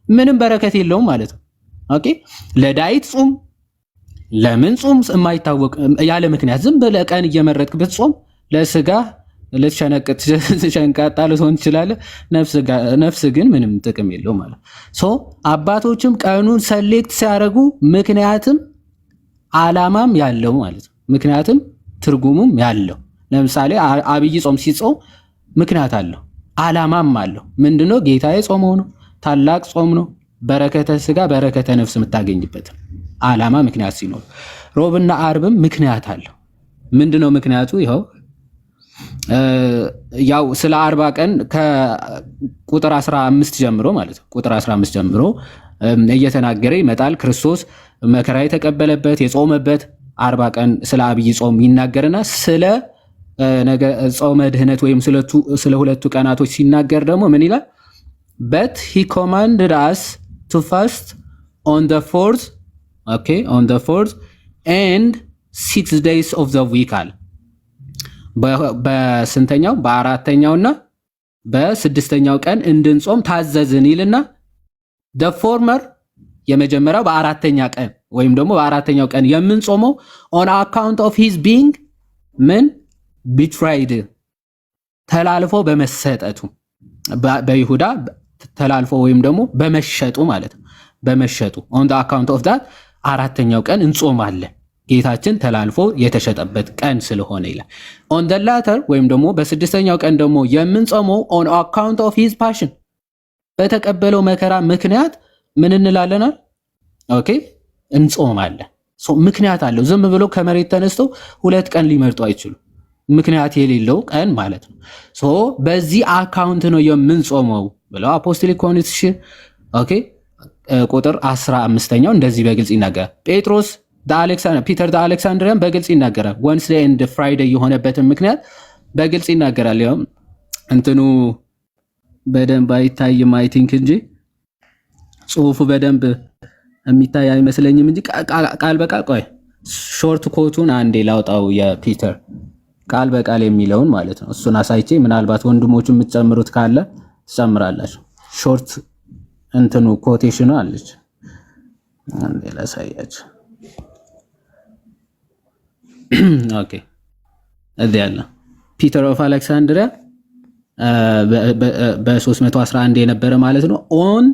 Speaker 5: ምንም በረከት የለውም ማለት ነው። ኦኬ ለዳይት ጾም ለምን ጾም የማይታወቅ ያለ ምክንያት ዝም ብለህ ቀን እየመረጥክ ብትጾም ለስጋ ልትሸነቅጥ ሸንቃጣ ልትሆን ትችላለህ። ነፍስ ግን ምንም ጥቅም የለውም ማለት ሶ አባቶችም ቀኑን ሰሌክት ሲያደርጉ ምክንያትም ዓላማም ያለው ማለት ነው። ምክንያትም ትርጉሙም ያለው። ለምሳሌ አብይ ጾም ሲጾም ምክንያት አለው፣ ዓላማም አለው። ምንድነው? ጌታዬ ጾመው ነው፣ ታላቅ ጾም ነው፣ በረከተ ስጋ በረከተ ነፍስ የምታገኝበት ዓላማ ምክንያት ሲኖር፣ ሮብና ዓርብም ምክንያት አለው። ምንድነው ምክንያቱ? ይኸው ያው ስለ 40 ቀን ከቁጥር 15 ጀምሮ ማለት ነው ቁጥር 15 ጀምሮ እየተናገረ ይመጣል። ክርስቶስ መከራ የተቀበለበት የጾመበት 40 ቀን ስለ አብይ ጾም ይናገርና ስለ ጾመ ድህነት ወይም ስለ ሁለቱ ቀናቶች ሲናገር ደግሞ ምን ይላል? but he commanded us to fast on the 4th and 6 days of the week አለ። በስንተኛው? በአራተኛውና በስድስተኛው ቀን እንድንጾም ታዘዝን ይልና the former የመጀመሪያው በአራተኛ ቀን ወይም ደግሞ በአራተኛው ቀን የምንጾመው on account of his being ምን betrayed ተላልፎ በመሰጠቱ በይሁዳ ተላልፎ ወይም ደግሞ በመሸጡ ማለት ነው። በመሸጡ on the account of that አራተኛው ቀን እንጾማለን ጌታችን ተላልፎ የተሸጠበት ቀን ስለሆነ ይላል። on the latter ወይም ደግሞ በስድስተኛው ቀን ደግሞ የምንጾመው on account of his passion በተቀበለው መከራ ምክንያት ምን እንላለናል? ኦኬ እንጾማለን። ምክንያት አለው። ዝም ብሎ ከመሬት ተነስተው 2 ቀን ሊመርጡ አይችሉም። ምክንያት የሌለው ቀን ማለት ነው። በዚህ አካውንት ነው የምንጾመው ብለው አፖስቶሊክ ኮንስቲቱሽን ኦኬ ቁጥር 15ኛው እንደዚህ በግልጽ ይናገራል። ጴጥሮስ ፒተር አሌክሳንድሪያን በግልጽ ይናገራል። ወንስዴይ ኤንድ ፍራይዴይ የሆነበትን ምክንያት በግልጽ ይናገራል። ያው እንትኑ በደንብ አይታይም አይ ቲንክ እንጂ ጽሁፉ በደንብ የሚታይ አይመስለኝም እንጂ ቃል በቃል ቆይ ሾርት ኮቱን አንዴ ላውጣው የፒተር ቃል በቃል የሚለውን ማለት ነው። እሱን አሳይቼ ምናልባት ወንድሞቹ የምትጨምሩት ካለ ትጨምራላችሁ። ሾርት እንትኑ ኮቴሽኑ አለች አንዴ ላሳያችሁ። ኦኬ እዚህ ያለ ፒተር ኦፍ አሌክሳንድሪያ በ311 የነበረ ማለት ነው። on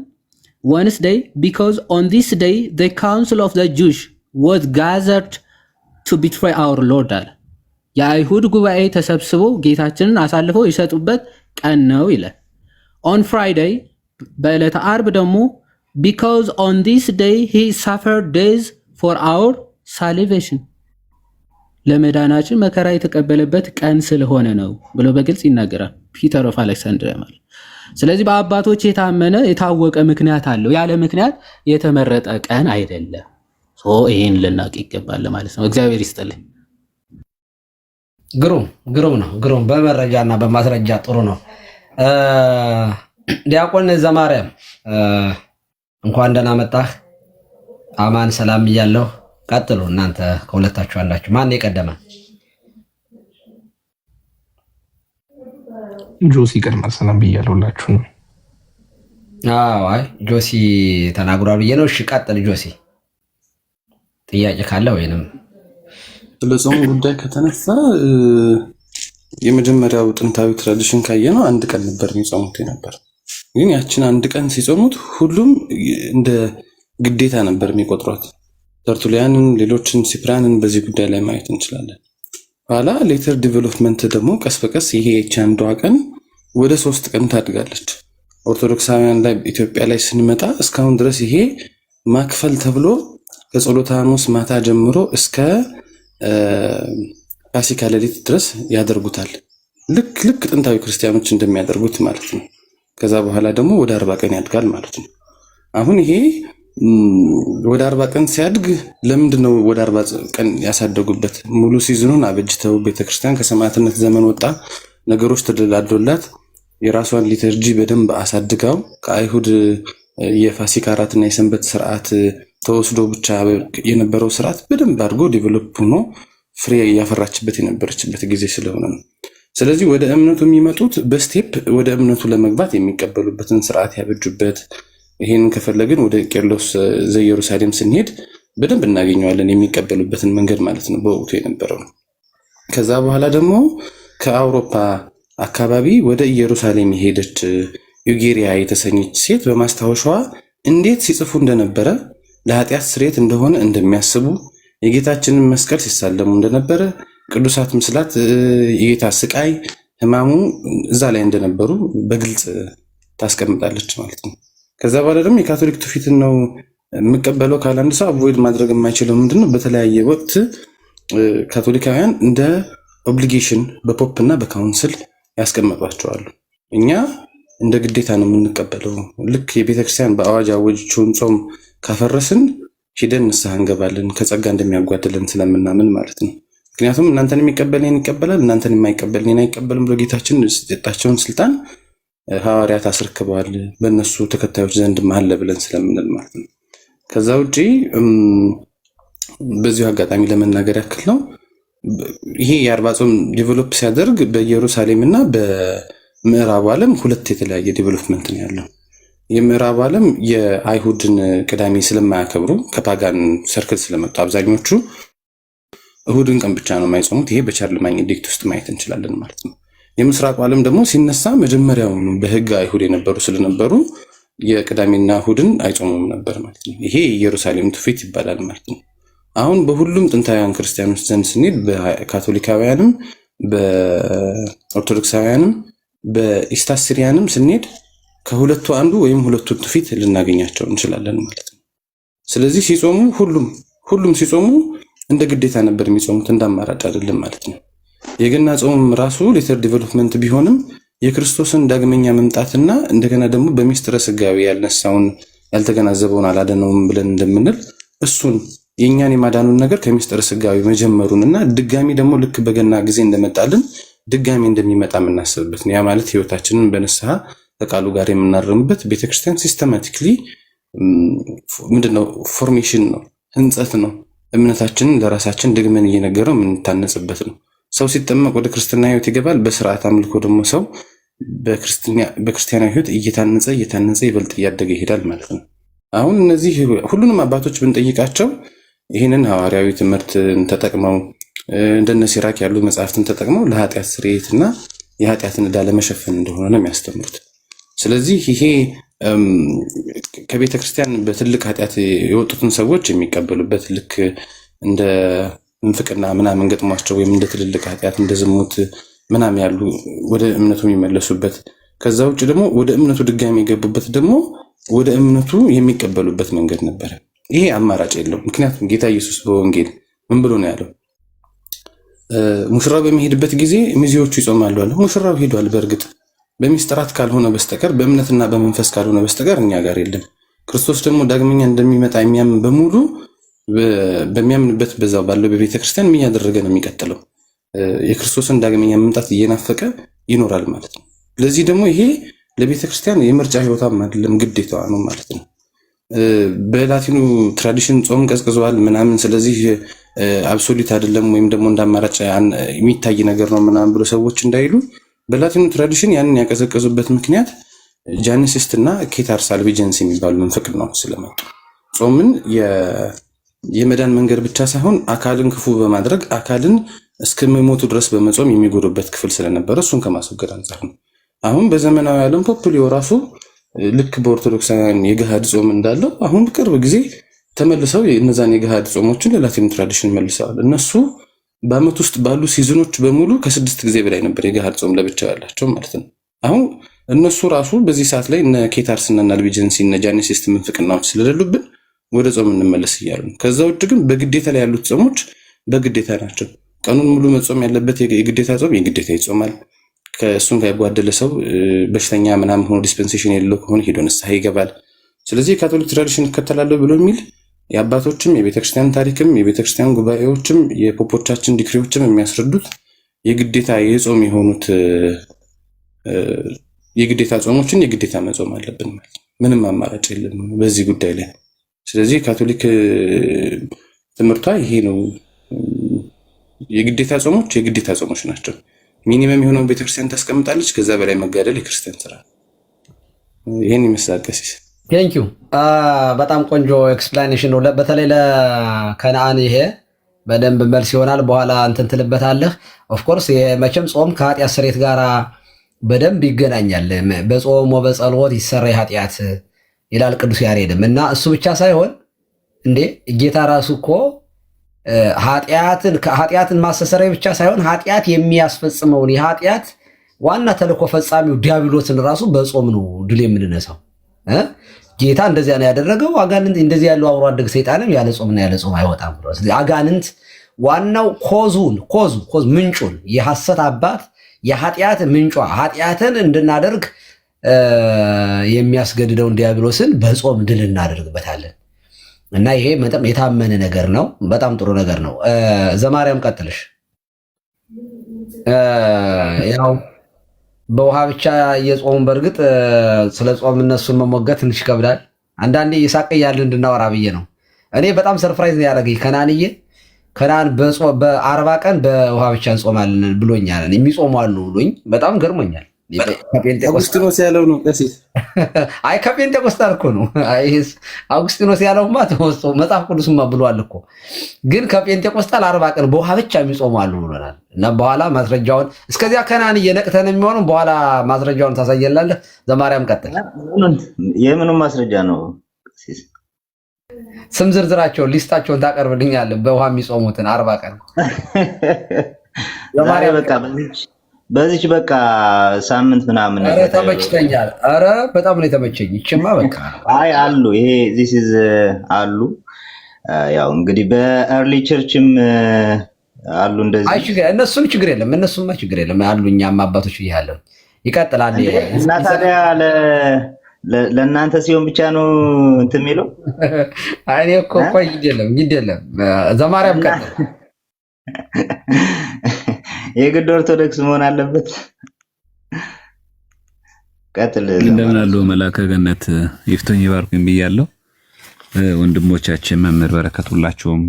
Speaker 5: Wednesday because on this day the council of the Jews was gathered to betray our Lord አለ። የአይሁድ ጉባኤ ተሰብስበው ጌታችንን አሳልፈው ይሰጡበት ቀን ነው ይላል። on Friday በዕለተ ዓርብ ደግሞ because on this day he suffered death for our salvation ለመዳናችን መከራ የተቀበለበት ቀን ስለሆነ ነው ብሎ በግልጽ ይናገራል ፒተር ኦፍ አሌክሳንድሪያ ማለት። ስለዚህ በአባቶች የታመነ የታወቀ ምክንያት አለው። ያለ ምክንያት የተመረጠ ቀን አይደለም። ይሄን ልናውቅ ይገባል ማለት ነው። እግዚአብሔር ይስጥልኝ።
Speaker 3: ግሩም ነው። ግሩም በመረጃና በማስረጃ ጥሩ ነው። ዲያቆን ዘማርያም እንኳን ደህና መጣህ። አማን ሰላም እያለሁ ቀጥሉ። እናንተ ከሁለታችሁ አላችሁ። ማን የቀደመ?
Speaker 8: ጆሲ ቀድማ ሰላም ብያለሁላችሁ ነው።
Speaker 3: አይ ጆሲ ተናግሯል ብዬ ነው። እሺ ቀጥል ጆሲ። ጥያቄ ካለ ወይንም
Speaker 7: ስለ ጾም ጉዳይ ከተነሳ የመጀመሪያው ጥንታዊ ትራዲሽን ካየነው አንድ ቀን ነበር የሚጾሙት ነበር። ግን ያችን አንድ ቀን ሲጾሙት ሁሉም እንደ ግዴታ ነበር የሚቆጥሯት። ተርቱሊያንን፣ ሌሎችን ሲፕራንን በዚህ ጉዳይ ላይ ማየት እንችላለን። ኋላ ሌተር ዲቨሎፕመንት ደግሞ ቀስ በቀስ ይሄ አንዷ ቀን ወደ 3 ቀን ታድጋለች። ኦርቶዶክሳውያን ላይ ኢትዮጵያ ላይ ስንመጣ እስካሁን ድረስ ይሄ ማክፈል ተብሎ ከጸሎተ ሐሙስ ማታ ጀምሮ እስከ ፋሲካ ሌሊት ድረስ ያደርጉታል። ልክ ጥንታዊ ክርስቲያኖች እንደሚያደርጉት ማለት ነው። ከዛ በኋላ ደግሞ ወደ 40 ቀን ያድጋል ማለት ነው። አሁን ይሄ ወደ 40 ቀን ሲያድግ ለምንድን ነው ወደ 40 ቀን ያሳደጉበት? ሙሉ ሲዝኑን አበጅተው ቤተክርስቲያን ከሰማዕትነት ዘመን ወጣ ነገሮች ተደላድሎላት የራሷን ሊተርጂ በደንብ አሳድጋው ከአይሁድ የፋሲካ እራትና የሰንበት ስርዓት ተወስዶ ብቻ የነበረው ስርዓት በደንብ አድርጎ ዲቨሎፕ ሆኖ ፍሬ ያፈራችበት የነበረችበት ጊዜ ስለሆነ ነው። ስለዚህ ወደ እምነቱ የሚመጡት በስቴፕ ወደ እምነቱ ለመግባት የሚቀበሉበትን ስርዓት ያበጁበት። ይሄን ከፈለግን ወደ ቄርሎስ ዘኢየሩሳሌም ስንሄድ በደንብ እናገኘዋለን የሚቀበሉበትን መንገድ ማለት ነው በወቅቱ የነበረው። ከዛ በኋላ ደግሞ ከአውሮፓ አካባቢ ወደ ኢየሩሳሌም የሄደች ዩጌሪያ የተሰኘች ሴት በማስታወሻዋ እንዴት ሲጽፉ እንደነበረ ለኃጢአት ስርየት እንደሆነ እንደሚያስቡ የጌታችንን መስቀል ሲሳለሙ እንደነበረ ቅዱሳት ምስላት የጌታ ስቃይ ሕማሙ እዛ ላይ እንደነበሩ በግልጽ ታስቀምጣለች ማለት ነው። ከዛ በኋላ ደግሞ የካቶሊክ ትውፊትን ነው የምቀበለው ካለ አንድ ሰው አቮይድ ማድረግ የማይችለው ምንድነው? በተለያየ ወቅት ካቶሊካውያን እንደ ኦብሊጌሽን በፖፕ እና በካውንስል ያስቀምጧቸዋል። እኛ እንደ ግዴታ ነው የምንቀበለው። ልክ የቤተክርስቲያን በአዋጅ አወጀችውን ጾም ካፈረስን ሂደን ንስሐ እንገባለን ከጸጋ እንደሚያጓድለን ስለምናምን ማለት ነው። ምክንያቱም እናንተን የሚቀበልን ይቀበላል፣ እናንተን የማይቀበልን አይቀበልም ብሎ ጌታችን የሰጣቸውን ስልጣን ሐዋርያት አስረክበዋል፣ በእነሱ ተከታዮች ዘንድ አለ ብለን ስለምንል ማለት ነው። ከዛ ውጪ በዚሁ አጋጣሚ ለመናገር ያክል ነው ይሄ የአርባ ጾም ዴቨሎፕ ሲያደርግ በኢየሩሳሌምና በምዕራቡ ዓለም ሁለት የተለያየ ዴቨሎፕመንት ነው ያለው። የምዕራቡ ዓለም የአይሁድን ቅዳሜ ስለማያከብሩ ከፓጋን ሰርክል ስለመጡ አብዛኞቹ እሁድን ቀን ብቻ ነው የማይጾሙት። ይሄ በቻርልማኝ ኤዲክት ውስጥ ማየት እንችላለን ማለት ነው። የምስራቁ ዓለም ደግሞ ሲነሳ መጀመሪያውኑ በሕግ አይሁድ የነበሩ ስለነበሩ የቅዳሜና እሁድን አይጾሙም ነበር ማለት ነው። ይሄ የኢየሩሳሌም ትውፊት ይባላል ማለት ነው። አሁን በሁሉም ጥንታውያን ክርስቲያኖች ዘንድ ስንሄድ በካቶሊካውያንም በኦርቶዶክሳውያንም በኢስታስሪያንም ስንሄድ ከሁለቱ አንዱ ወይም ሁለቱን ትውፊት ልናገኛቸው እንችላለን ማለት ነው። ስለዚህ ሲጾሙ ሁሉም ሲጾሙ እንደ ግዴታ ነበር የሚጾሙት፣ እንደ አማራጭ አይደለም ማለት ነው። የገና ጾም ራሱ ሌተር ዲቨሎፕመንት ቢሆንም የክርስቶስን ዳግመኛ መምጣትና እንደገና ደግሞ በሚስጥረ ስጋዊ ያልነሳውን ያልተገናዘበውን አላደነውም ብለን እንደምንል እሱን የእኛን የማዳኑን ነገር ከሚስጥረ ስጋዊ መጀመሩንና ድጋሚ ደግሞ ልክ በገና ጊዜ እንደመጣልን ድጋሚ እንደሚመጣ የምናስብበት ነው። ያ ማለት ህይወታችንን በንስሐ ከቃሉ ጋር የምናርምበት ቤተክርስቲያን ሲስተማቲክሊ ምንድነው ፎርሜሽን ነው፣ ህንጸት ነው። እምነታችንን ለራሳችን ደግመን እየነገረው የምንታነጽበት ነው። ሰው ሲጠመቅ ወደ ክርስትና ህይወት ይገባል። በስርዓት አምልኮ ደግሞ ሰው በክርስቲያናዊ ህይወት እየታነጸ ይበልጥ እያደገ ይሄዳል ማለት ነው። አሁን እነዚህ ሁሉንም አባቶች ብንጠይቃቸው ይህንን ሐዋርያዊ ትምህርትን ተጠቅመው እንደነ ሲራክ ያሉ መጽሐፍትን ተጠቅመው ለኃጢአት ስርየትና የኃጢአትን ዕዳ ለመሸፈን እንደሆነ ነው የሚያስተምሩት። ስለዚህ ይሄ ከቤተ ክርስቲያን በትልቅ ኃጢአት የወጡትን ሰዎች የሚቀበሉበት ልክ እንደ ምንፍቅና ምናምን ገጥሟቸው ወይም እንደ ትልልቅ ኃጢአት እንደ ዝሙት ምናምን ያሉ ወደ እምነቱ የሚመለሱበት፣ ከዛ ውጭ ደግሞ ወደ እምነቱ ድጋሚ የገቡበት ደግሞ ወደ እምነቱ የሚቀበሉበት መንገድ ነበረ። ይሄ አማራጭ የለውም። ምክንያቱም ጌታ ኢየሱስ በወንጌል ምን ብሎ ነው ያለው? ሙሽራው በሚሄድበት ጊዜ ሚዜዎቹ ይጾማሉ አለ። ሙሽራው ሄዷል። በእርግጥ በሚስጥራት ካልሆነ በስተቀር በእምነትና በመንፈስ ካልሆነ በስተቀር እኛ ጋር የለም። ክርስቶስ ደግሞ ዳግመኛ እንደሚመጣ የሚያምን በሙሉ በሚያምንበት በዛው ባለው በቤተ ክርስቲያን ምን ያደረገ ነው የሚቀጥለው? የክርስቶስን ዳግመኛ መምጣት እየናፈቀ ይኖራል ማለት ነው። ለዚህ ደግሞ ይሄ ለቤተ ክርስቲያን የምርጫ ህይወታም አይደለም ግዴታዋ ነው ማለት ነው። በላቲኑ ትራዲሽን ጾም ቀዝቅዟል ምናምን፣ ስለዚህ አብሶሉት አይደለም ወይም ደግሞ እንዳማራጭ የሚታይ ነገር ነው ምናምን ብሎ ሰዎች እንዳይሉ፣ በላቲኑ ትራዲሽን ያንን ያቀዘቀዙበት ምክንያት ጃኒሲስት እና ኬታር ሳልቪጀንስ የሚባሉ ምንፍቅናዎች ስለመጡ ጾምን የመዳን መንገድ ብቻ ሳይሆን አካልን ክፉ በማድረግ አካልን እስከሚሞቱ ድረስ በመጾም የሚጎዱበት ክፍል ስለነበረ እሱን ከማስወገድ አንጻር ነው። አሁን በዘመናዊ ዓለም ፖፑሊዮ ራሱ ልክ በኦርቶዶክሳውያን የገሃድ ጾም እንዳለው አሁን በቅርብ ጊዜ ተመልሰው እነዛን የገሃድ ጾሞችን ለላቲን ትራዲሽን መልሰዋል። እነሱ በአመት ውስጥ ባሉ ሲዝኖች በሙሉ ከ6 ጊዜ በላይ ነበር የገሃድ ጾም ለብቻ ያላቸው ማለት ነው። አሁን እነሱ ራሱ በዚህ ሰዓት ላይ እነ ኬታርስ እና አልቢጀንሲ እና ጃኒሲስት ምንፍቅናዎች ስለሌሉብን ወደ ጾም እንመለስ እያሉ ነው። ከዛ ውጭ ግን በግዴታ ላይ ያሉት ጾሞች በግዴታ ናቸው። ቀኑን ሙሉ መጾም ያለበት የግዴታ ጾም የግዴታ ይጾማል። ከእሱም ያጓደለ ሰው በሽተኛ ምናምን ሆኖ ዲስፔንሴሽን የሌለው ከሆነ ሄዶ ንስሐ ይገባል። ስለዚህ የካቶሊክ ትራዲሽን እከተላለሁ ብሎ የሚል የአባቶችም የቤተክርስቲያን ታሪክም የቤተክርስቲያን ጉባኤዎችም የፖፖቻችን ዲክሪዎችም የሚያስረዱት የግዴታ የጾም የሆኑት የግዴታ ጾሞችን የግዴታ መጾም አለብን ማለት ነው። ምንም አማራጭ የለም በዚህ ጉዳይ ላይ። ስለዚህ ካቶሊክ ትምህርቷ ይሄ ነው። የግዴታ ጾሞች የግዴታ ጾሞች ናቸው። ሚኒመም የሆነውን ቤተክርስቲያን ታስቀምጣለች። ከዛ በላይ መጋደል የክርስቲያን ስራ። ይሄን ይመስላል ቀሲስ።
Speaker 3: ቴንኪዩ በጣም ቆንጆ ኤክስፕላኔሽን ነው። በተለይ ለከነአን ይሄ በደንብ መልስ ይሆናል። በኋላ እንትን ትልበታለህ። ኦፍኮርስ መቼም ጾም ከኃጢአት ስርየት ጋር በደንብ ይገናኛል። በጾም ወበጸሎት ይሰራ ኃጢአት ይላል ቅዱስ ያሬድም። እና እሱ ብቻ ሳይሆን እንዴ ጌታ ራሱ እኮ ኃጢአትን ማስተሰረይ ብቻ ሳይሆን ኃጢአት የሚያስፈጽመውን የኃጢአት ዋና ተልእኮ ፈጻሚው ዲያብሎስን ራሱ በጾም ነው ድል የምንነሳው። ጌታ እንደዚያ ነው ያደረገው። አጋንንት እንደዚህ ያለው አብሮ አደግ ሰይጣንም ያለ ጾምና ያለ ጾም አይወጣም ብሎ አጋንንት ዋናው ኮዝ ምንጩን የሐሰት አባት የኃጢአት ምንጯ ኃጢአትን እንድናደርግ የሚያስገድደውን ዲያብሎስን በጾም ድል እናደርግበታለን እና ይሄ በጣም የታመነ ነገር ነው። በጣም ጥሩ ነገር ነው። ዘማርያም ቀጥልሽ። ያው በውሃ ብቻ እየጾሙ በእርግጥ ስለ ጾም እነሱን መሞገት ትንሽ ይከብዳል። አንዳንዴ ይሳቅ እያልን እንድናወራ ብዬ ነው። እኔ በጣም ሰርፕራይዝ ነው ያደረገኝ ከናንዬ። ከናን በ40 ቀን በውሃ ብቻ እንጾማለን ብሎኛል። የሚጾሙ አሉ ብሎኝ በጣም ገርሞኛል።
Speaker 4: አውግስጢኖስ ያለው ነው ቀሲስ።
Speaker 3: አይ ከጴንጤቆስጣል እኮ ነው። አውግስጢኖስ ያለውማ ተወስቶ መጽሐፍ ቅዱስማ ብሏል እኮ። ግን ከጴንጤቆስጣል 40 ቀን በውሃ ብቻ የሚጾሙ አሉ ብሎናል። እና በኋላ ማስረጃውን እስከዚያ ከናን እየነቅተን የሚሆነው በኋላ ማስረጃውን ታሳየላለህ። ዘማርያም ቀጥል።
Speaker 2: የምኑ ማስረጃ ነው ቀሲስ?
Speaker 3: ስም ዝርዝራቸውን ሊስታቸውን ታቀርብልኛለህ። በውሃ የሚጾሙትን 40 ቀን
Speaker 2: ዘማርያም በቃ በዚች በቃ ሳምንት ምናምን
Speaker 3: ኧረ ተመችተኛል። ኧረ በጣም ነው የተመቸኝ። ይችማ በቃ
Speaker 2: አይ አሉ ይሄ this is አሉ። ያው እንግዲህ በኤርሊ ቸርችም አሉ እንደዚህ።
Speaker 3: አይ እነሱም ችግር የለም፣ እነሱማ ችግር የለም አሉ። እኛም አባቶች ይያለን ይቀጥላል።
Speaker 2: እና ታዲያ ለእናንተ ሲሆን ብቻ ነው እንትን የሚለው።
Speaker 3: አይ እኔ እኮ ቆይ ግድ የለም ዘማርያም ቀጥል።
Speaker 2: የግድ ኦርቶዶክስ መሆን አለበት። ቀጥል።
Speaker 9: እንደምን አለው መላከ ገነት ይፍቶኝ ይባርኩኝ ብያለሁ። ወንድሞቻችን መምህር በረከት ሁላችሁም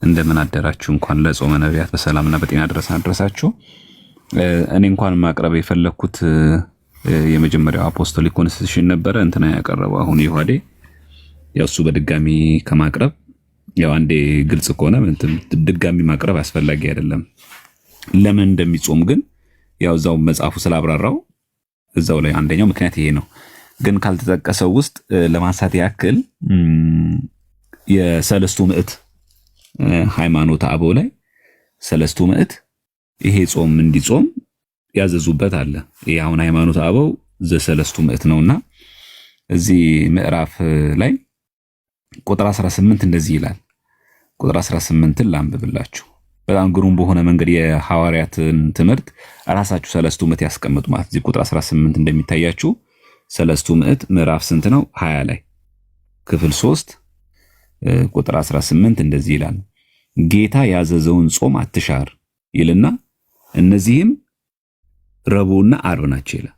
Speaker 9: እንደምን አደራችሁ። እንኳን ለጾመ ነቢያት በሰላምና በጤና አደረሳችሁ። እኔ እንኳን ማቅረብ የፈለኩት የመጀመሪያው አፖስቶሊክ ኮንስቲቱሽን ነበረ እንትና ያቀረበው አሁን ይሁዴ ያው እሱ በድጋሚ ከማቅረብ ያው አንዴ ግልጽ ከሆነ ድጋሚ ማቅረብ አስፈላጊ አይደለም። ለምን እንደሚጾም ግን ያው እዛው መጽሐፉ ስላብራራው እዛው ላይ አንደኛው ምክንያት ይሄ ነው። ግን ካልተጠቀሰው ውስጥ ለማንሳት ያክል የሰለስቱ ምዕት ሃይማኖተ አበው ላይ ሰለስቱ ምዕት ይሄ ጾም እንዲጾም ያዘዙበት አለ። ይሄ አሁን ሃይማኖተ አበው ዘሰለስቱ ምዕት ነውና እዚህ ምዕራፍ ላይ ቁጥር 18 እንደዚህ ይላል። ቁጥር 18ን ላንብብላችሁ። በጣም ግሩም በሆነ መንገድ የሐዋርያትን ትምህርት ራሳችሁ ሰለስቱ ምዕት ያስቀምጡ ማለት እዚህ ቁጥር 18 እንደሚታያችሁ ሰለስቱ ምዕት ምዕራፍ ስንት ነው? 20 ላይ ክፍል 3 ቁጥር 18 እንደዚህ ይላል። ጌታ ያዘዘውን ጾም አትሻር ይልና እነዚህም ረቡዕና ዓርብ ናቸው ይላል።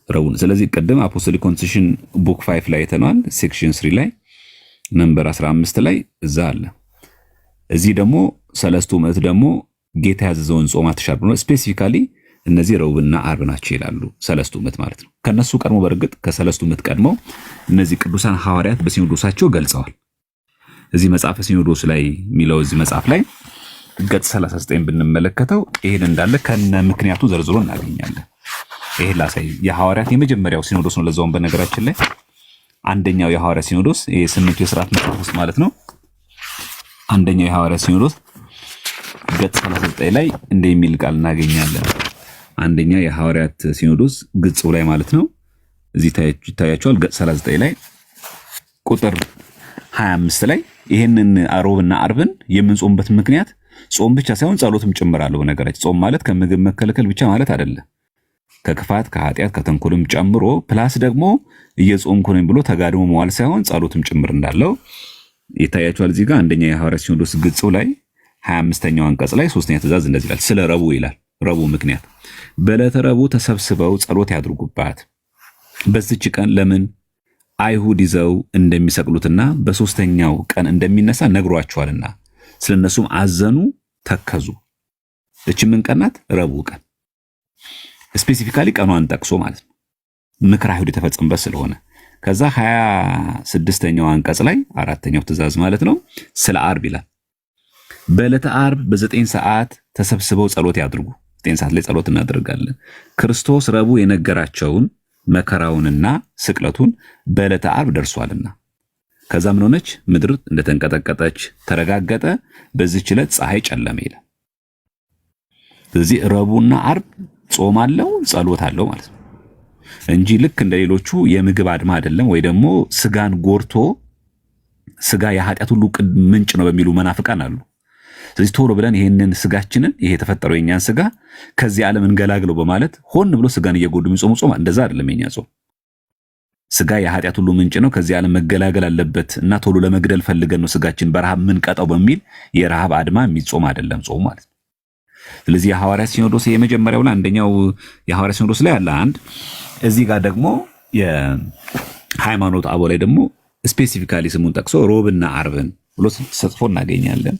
Speaker 9: ረቡዕ። ስለዚህ ቀደም አፖስቶሊክ ኮንስቲቱሽን ቡክ 5 ላይ ተናል ሴክሽን 3 ላይ ነምበር 15 ላይ እዛ አለ። እዚህ ደግሞ ሰለስቱ ምዕት ደግሞ ጌታ ያዘዘውን ጾም አትሻር ብሎ ስፔሲፊካሊ እነዚህ ረቡዕና ዓርብ ናቸው ይላሉ። ሰለስቱ ምዕት ማለት ነው። ከነሱ ቀድሞ በርግጥ ከሰለስቱ ምዕት ቀድሞ እነዚህ ቅዱሳን ሐዋርያት በሲኖዶሳቸው ገልጸዋል። እዚህ መጽሐፈ ሲኖዶስ ላይ የሚለው እዚህ መጽሐፍ ላይ ገጽ 39 ብንመለከተው ይሄን እንዳለ ከነ ምክንያቱ ዘርዝሮ እናገኛለን። ይሄ ላሳይ የሐዋርያት የመጀመሪያው ሲኖዶስ ነው። ለዛውም በነገራችን ላይ አንደኛው የሐዋርያት ሲኖዶስ ይሄ ስምንቱ የሥርዓት መጽሐፍ ውስጥ ማለት ነው። አንደኛው የሐዋርያት ሲኖዶስ ገጽ 39 ላይ እንደሚል ቃል እናገኛለን። አንደኛው የሐዋርያት ሲኖዶስ ገጽ ላይ ማለት ነው። እዚህ ታያችኋል። ገጽ 39 ላይ ቁጥር 25 ላይ ይሄንን ረቡዕና ዓርብን የምንጾምበት ምክንያት ጾም ብቻ ሳይሆን ጸሎትም ጭምራለሁ። በነገራችን ጾም ማለት ከምግብ መከልከል ብቻ ማለት አይደለም። ከክፋት ከኃጢአት ከተንኮልም ጨምሮ ፕላስ ደግሞ እየጾምኩ ነኝ ብሎ ተጋድሞ መዋል ሳይሆን ጸሎትም ጭምር እንዳለው ይታያችኋል። እዚህ ጋር አንደኛ የሐዋርያት ሲኖዶስ ገጽ ላይ 25ኛው አንቀጽ ላይ 3ኛ ትእዛዝ እንደዚህ ይላል። ስለ ረቡዕ ይላል። ረቡዕ ምክንያት በዕለተ ረቡዕ ተሰብስበው ጸሎት ያድርጉባት። በዚች ቀን ለምን አይሁድ ይዘው እንደሚሰቅሉትና በሶስተኛው ቀን እንደሚነሳ ነግሯቸዋልና ስለነሱም አዘኑ፣ ተከዙ። እቺ ምን ቀን ናት? ረቡዕ ቀን ስፔሲፊካሊ ቀኗን ጠቅሶ ማለት ነው። ምክረ አይሁድ የተፈጸመበት ስለሆነ ከዛ 26ኛው አንቀጽ ላይ 4ኛው ትእዛዝ ማለት ነው ስለ ዓርብ ይላል። በዕለተ ዓርብ በ9 ሰዓት ተሰብስበው ጸሎት ያድርጉ። 9 ሰዓት ላይ ጸሎት እናደርጋለን። ክርስቶስ ረቡዕ የነገራቸውን መከራውንና ስቅለቱን በዕለተ ዓርብ ደርሷልና። ከዛ ምን ሆነች? ምድር እንደተንቀጠቀጠች ተረጋገጠ። በዚህች ዕለት ፀሐይ ጨለመ ይላል። ስለዚህ ረቡዕና ዓርብ ጾም አለው ጸሎት አለው ማለት ነው እንጂ ልክ እንደሌሎቹ የምግብ አድማ አይደለም። ወይ ደግሞ ስጋን ጎርቶ ስጋ የኃጢአት ሁሉ ምንጭ ነው በሚሉ መናፍቃን አሉ። ስለዚህ ቶሎ ብለን ይሄንን ስጋችንን ይሄ የተፈጠረው የኛን ስጋ ከዚህ ዓለም እንገላግለው በማለት ሆን ብሎ ስጋን እየጎዱ የሚጾሙ ጾም እንደዛ አይደለም። የኛ ጾም ስጋ የኃጢአት ሁሉ ምንጭ ነው፣ ከዚህ ዓለም መገላገል አለበት እና ቶሎ ለመግደል ፈልገን ነው ስጋችን በረሃብ ምን ቀጣው በሚል የረሃብ አድማ የሚጾም አይደለም ጾም ማለት ነው። ስለዚህ የሐዋርያት ሲኖዶስ የመጀመሪያው ላይ አንደኛው የሐዋርያት ሲኖዶስ ላይ አለ አንድ። እዚህ ጋር ደግሞ የሃይማኖት አበው ላይ ደግሞ ስፔሲፊካሊ ስሙን ጠቅሶ ሮብና አርብን ብሎ ተጽፎ እናገኛለን።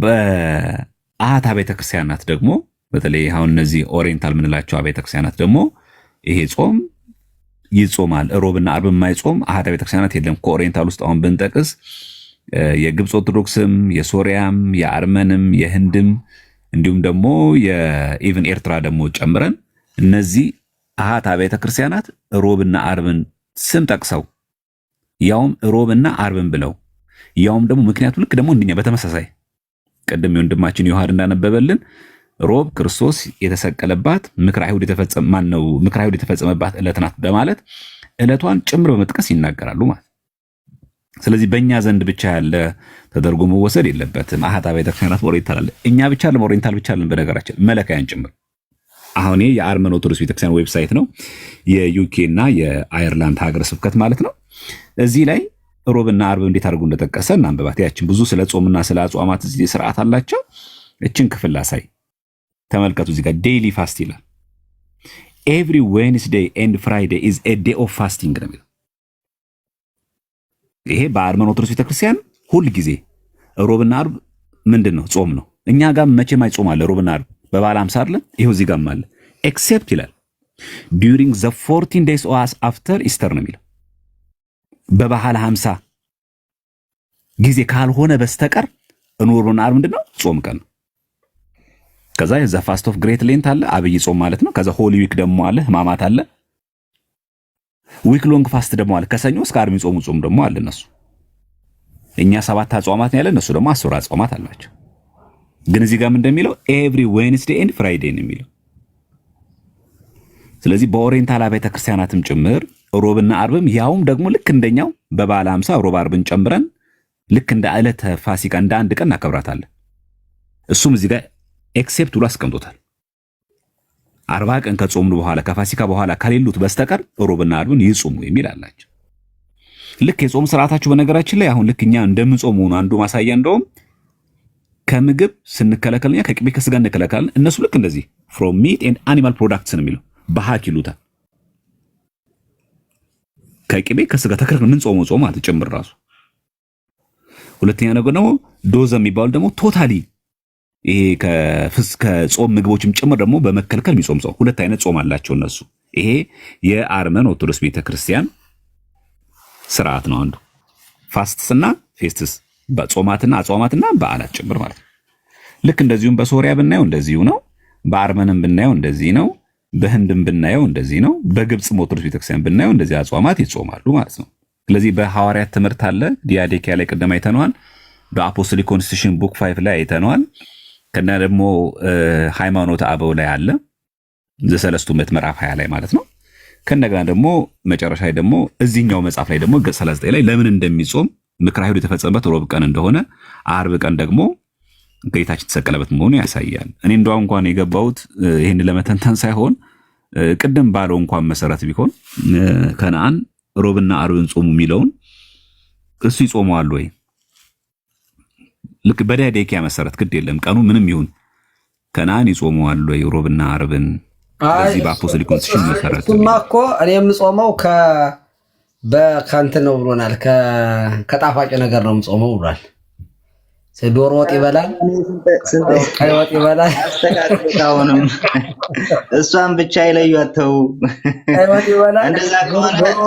Speaker 9: በአሃት አብያተ ክርስቲያናት ደግሞ በተለይ አሁን እነዚህ ኦሪየንታል ምንላቸው አብያተ ክርስቲያናት ደግሞ ይሄ ጾም ይጾማል። ሮብና አርብ የማይጾም አሃት አብያተ ክርስቲያናት የለም። ከኦሪየንታል ውስጥ አሁን ብንጠቅስ የግብፅ ኦርቶዶክስም፣ የሶሪያም፣ የአርመንም፣ የህንድም እንዲሁም ደግሞ የኢቭን ኤርትራ ደግሞ ጨምረን እነዚህ አሃት አብያተ ክርስቲያናት ሮብና አርብን ስም ጠቅሰው ያውም ሮብና አርብን ብለው ያውም ደግሞ ምክንያቱ ልክ ደግሞ እንደኛ በተመሳሳይ ቀደም ወንድማችን ዮሐድ እንዳነበበልን ሮብ ክርስቶስ የተሰቀለባት ምክረ አይሁድ የተፈጸመባት ዕለት ናት በማለት ዕለቷን ጭምር በመጥቀስ ይናገራሉ ማለት። ስለዚህ በእኛ ዘንድ ብቻ ያለ ተደርጎ መወሰድ የለበትም። አሃት አብያተ ክርስቲያናት ኦሪየንታል አለ። እኛ ብቻ አይደለም ኦሪየንታል ብቻ አይደለም፣ በነገራችን መለካያን ጭምር። አሁን የአርመን ኦርቶዶክስ ቤተክርስቲያን ዌብሳይት ነው፣ የዩኬ እና የአየርላንድ ሀገረ ስብከት ማለት ነው። እዚህ ላይ ሮብና አርብ እንዴት አድርጎ እንደጠቀሰ እናንብባት። ያችን ብዙ ስለ ጾምና ስለ አጽዋማት እዚህ ስርዓት አላቸው። እችን ክፍል ላሳይ፣ ተመልከቱ። እዚህ ጋር ዴይሊ ፋስት ይላል። ኤቭሪ ዌንስዴይ ኤንድ ፍራይዴይ ኢዝ ኤ ዴይ ኦፍ ፋስቲንግ ነው የሚለው። ይሄ በአርመን ኦርቶዶክስ ቤተክርስቲያን ሁል ጊዜ ሮብና አርብ ምንድን ነው? ጾም ነው። እኛ ጋር መቼም አይጾም አለ ሮብና አርብ በበዓለ ሃምሳ አይደል? ይሄው እዚህ ጋርም አለ። ኤክሴፕት ይላል ዱሪንግ ዘ 14 days አፍተር ኢስተር ነው የሚለው። በበዓለ ሃምሳ ጊዜ ካልሆነ በስተቀር ሮብና አርብ ምንድነው? ጾም ቀን ነው። ከዛ የዛ ፋስት ኦፍ ግሬት ሌንት አለ፣ አብይ ጾም ማለት ነው። ከዛ ሆሊ ዊክ ደግሞ አለ፣ ህማማት አለ። ዊክ ሎንግ ፋስት ደግሞ አለ፣ ከሰኞ እስከ ዓርብ ጾም ደግሞ አለ። እነሱ እኛ 7 አጽዋማት ነው ያለ፣ እነሱ ደግሞ 10 አጽዋማት አላቸው። ግን እዚህ ጋር ምን እንደሚለው ኤቭሪ ዌንስዴይ ኤንድ ፍራይዴይ ነው የሚለው። ስለዚህ በኦሪየንታል አብያተ ክርስቲያናትም ጭምር ሮብና አርብም ያውም ደግሞ ልክ እንደኛው በበዓለ ሃምሳ ሮብ አርብን ጨምረን ልክ እንደ ዕለተ ፋሲካ እንደ አንድ ቀን እናከብራታለን። እሱም እዚህ ጋር ኤክሴፕት ብሎ አስቀምጦታል። 40 ቀን ከጾምኑ በኋላ ከፋሲካ በኋላ ከሌሉት በስተቀር ሮብና አርብን ይጾሙ የሚል አላቸው። ልክ የጾም ስርዓታችሁ በነገራችን ላይ አሁን ልክ እኛ እንደምንጾሙ ነው አንዱ ማሳያ። እንደውም ከምግብ ስንከለከልኛ ከቅቤ ከስጋ እንከለከላለን። እነሱ ልክ እንደዚህ from meat and animal products ነው የሚለው በሐክ ይሉታል። ከቅቤ ከስጋ ተከልክለን ምን ጾሙ ጾም ማለት ጭምር ራሱ። ሁለተኛ ነገር ደግሞ ዶዘ የሚባሉ ደግሞ ቶታሊ ይሄ ከጾም ምግቦችም ጭምር ደግሞ በመከልከል የሚጾም ሰው ሁለት አይነት ጾም አላቸው እነሱ። ይሄ የአርመን ኦርቶዶክስ ቤተክርስቲያን ስርዓት ነው አንዱ። ፋስትስና ፌስትስ በጾማትና አጽዋማትና በዓላት ጭምር ማለት ነው። ልክ እንደዚሁም በሶሪያ ብናየው እንደዚሁ ነው። በአርመንም ብናየው እንደዚህ ነው። በህንድም ብናየው እንደዚህ ነው። በግብጽ ኦርቶዶክስ ቤተክርስቲያን ብናየው እንደዚህ አጽዋማት ይጾማሉ ማለት ነው። ስለዚህ በሐዋርያት ትምህርት አለ፣ ዲያዴኪያ ላይ ቀደም አይተነዋል። በአፖስቶሊክ ኮንስቲቱሽን ቡክ 5 ላይ አይተነዋል። ከና ደግሞ ሃይማኖት አበው ላይ አለ፣ ዘሰለስቱ ምዕት ምዕራፍ 20 ላይ ማለት ነው። ከነገና ደግሞ መጨረሻ ላይ ደግሞ እዚህኛው መጽሐፍ ላይ ደግሞ ገጽ 39 ላይ ለምን እንደሚጾም ምክረ አይሁድ የተፈጸመበት ሮብ ቀን እንደሆነ፣ አርብ ቀን ደግሞ ጌታችን የተሰቀለበት መሆኑ ያሳያል። እኔ እንደው እንኳን የገባሁት ይሄን ለመተንተን ሳይሆን ቅድም ባለው እንኳን መሰረት ቢሆን ከነአን ሮብና አርብን ጾሙ የሚለውን እሱ ይጾመዋል ወይ? ልክ በዲያዴኪያ መሰረት ግድ የለም ቀኑ ምንም ይሁን ከነአን ይጾመዋል ወይ ሮብና አርብን? በዚህ በአፖስቶሊክ ኮንስቲቱሽን መሰረት
Speaker 3: እሱማ እኮ እኔ የምጾመው በካንት ነው ብሎናል። ከጣፋጭ ነገር ነው የምጾመው ብሏል። ዶሮ ወጥ ይበላል፣ ቀይ ወጥ ይበላል።
Speaker 2: አስተካክለውንም እሷን ብቻ ይለዩአተው።
Speaker 3: ቀይ ወጥ ይበላል።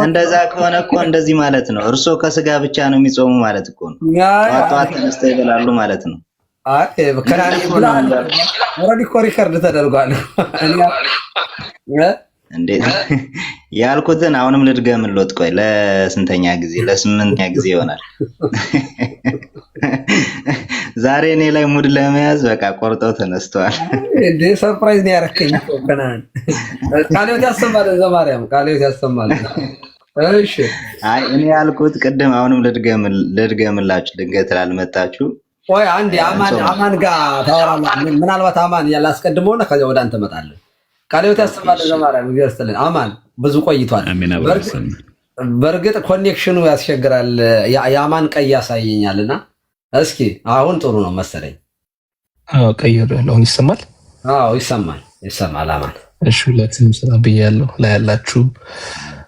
Speaker 2: እንደዛ ከሆነ እኮ እንደዚህ ማለት ነው። እርሶ ከስጋ ብቻ ነው የሚጾሙ ማለት እኮ ነው። ጧት ተነስተው ይበላሉ ማለት ነው።
Speaker 3: አይ በከራኒ ብላል። ወረዲ እኮ ሪከርድ ተደርጓል።
Speaker 2: እንዴ ያልኩትን አሁንም ልድገምልዎት። ቆይ ለስንተኛ ጊዜ? ለ8ኛ ጊዜ ይሆናል። ዛሬ እኔ ላይ ሙድ ለመያዝ በቃ ቆርጠው ተነስተዋል።
Speaker 3: እንዴ ሰርፕራይዝ ነው ያረከኝ እኮ ከናን። ቃልዮት ያሰማል፣ ዘማርያም ቃልዮት ያሰማል። እሺ
Speaker 2: አይ እኔ ያልኩት ቅድም አሁንም ልድገምላችሁ ድንገት ላልመጣችሁ
Speaker 3: ቆይ አንዴ አማን ጋር ታወራለህ። ምናልባት አማን ያላስቀድመውና ከዚያ ወደ አንተ እመጣለሁ። ቃልዮት ያሰማል ዘማሪያም ይገርስተልን። አማን ብዙ ቆይቷል። በእርግጥ ኮኔክሽኑ ያስቸግራል። የአማን ቀይ ያሳየኛልና እስኪ አሁን ጥሩ ነው መሰለኝ።
Speaker 8: ቀይር ያለውን ይሰማል?
Speaker 3: አዎ ይሰማል። አማን
Speaker 8: እሺ፣ ሁላችንም ሰላም ብያለሁ። ላይ ያላችሁ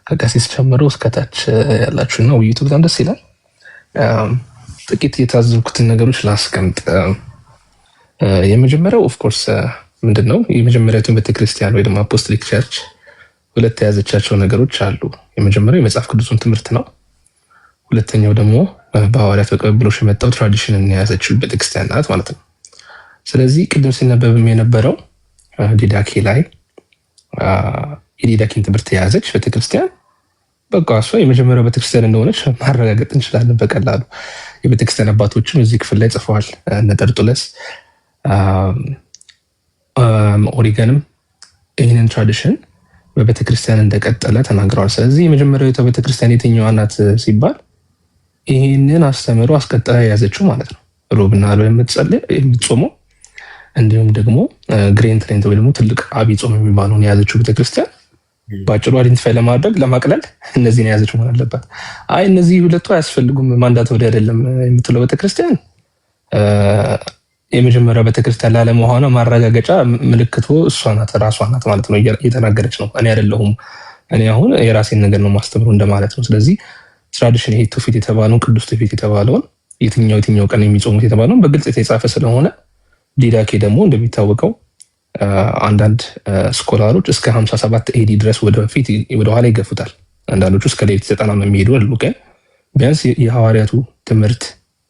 Speaker 8: ከቀሲስ ጀምሮ እስከታች ያላችሁ ነው። ውይይቱ በጣም ደስ ይላል። ጥቂት የታዘብኩትን ነገሮች ላስቀምጥ። የመጀመሪያው ኦፍኮርስ ምንድነው የመጀመሪያዊቱ ቤተክርስቲያን ወይ ደግሞ አፖስቶሊክ ቸርች ሁለት የያዘቻቸው ነገሮች አሉ። የመጀመሪያው የመጽሐፍ ቅዱስን ትምህርት ነው። ሁለተኛው ደግሞ በሐዋርያት ተቀብሎሽ የመጣው ትራዲሽንን የያዘችው ቤተክርስቲያን ናት ማለት ነው። ስለዚህ ቅድም ሲነበብም የነበረው ዲዳኬ ላይ የዲዳኬን ትምህርት የያዘች ቤተክርስቲያን በቃ እሷ የመጀመሪያው ቤተክርስቲያን እንደሆነች ማረጋገጥ እንችላለን በቀላሉ። የቤተክርስቲያን አባቶችም እዚህ ክፍል ላይ ጽፈዋል። እነ ጠርጡለስ ኦሪገንም ይህንን ትራዲሽን በቤተክርስቲያን እንደቀጠለ ተናግረዋል። ስለዚህ የመጀመሪያዊቷ ቤተክርስቲያን የትኛዋ ናት ሲባል ይህንን አስተምሮ አስቀጥላ የያዘችው ማለት ነው። ሮብና ዓርብ የምትጾመው እንዲሁም ደግሞ ግሬን ትሬንት ወይ ደግሞ ትልቅ አብይ ጾም የሚባለውን የያዘችው ቤተክርስቲያን በአጭሩ አይደንቲፋይ ለማድረግ ለማቅለል እነዚህን የያዘችው መሆን አለባት። አይ እነዚህ ሁለቱ አያስፈልጉም ማንዳቶሪ አይደለም የምትለው ቤተክርስቲያን የመጀመሪያው ቤተክርስቲያን ላለመሆኗ ማረጋገጫ ምልክቱ እሷ ናት፣ ራሷ ናት ማለት ነው። እየተናገረች ነው እኔ አይደለሁም፣ እኔ አሁን የራሴን ነገር ነው ማስተምረው እንደማለት ነው። ስለዚህ ትራዲሽን ይሄ ትውፊት የተባለውን ቅዱስ ትውፊት የተባለውን የትኛው ቀን የሚጾሙት የተባለውን በግልጽ የተጻፈ ስለሆነ ዲዳኬ ደግሞ እንደሚታወቀው አንዳንድ ስኮላሮች እስከ 57 ኤዲ ድረስ ወደ ኋላ ይገፉታል። አንዳንዶቹ እስከ ሌሊት 90 የሚሄዱ አሉ። ግን ቢያንስ የሐዋርያቱ ትምህርት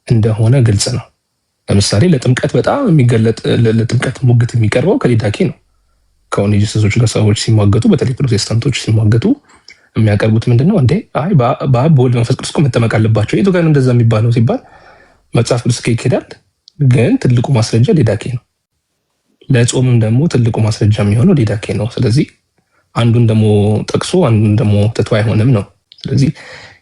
Speaker 8: እንደሆነ ግልጽ ነው። ለምሳሌ ለጥምቀት በጣም የሚገለጥ ለጥምቀት ሙግት የሚቀርበው ከዲዳኬ ነው። ከኦኔጂስቶች ጋር ሰዎች ሲሟገቱ፣ በተለይ ፕሮቴስታንቶች ሲሟገቱ የሚያቀርቡት ምንድነው? እንዴ አይ በአብ በወልድ መንፈስ ቅዱስ መጠመቅ አለባቸው። የቱ ጋር እንደዛ የሚባለው ሲባል መጽሐፍ ቅዱስ ይሄዳል። ግን ትልቁ ማስረጃ ዲዳኬ ነው። ለጾምም ደግሞ ትልቁ ማስረጃ የሚሆነው ዲዳኬ ነው። ስለዚህ አንዱን ደግሞ ጠቅሶ አንዱን ደግሞ ትቶ አይሆንም ነው። ስለዚህ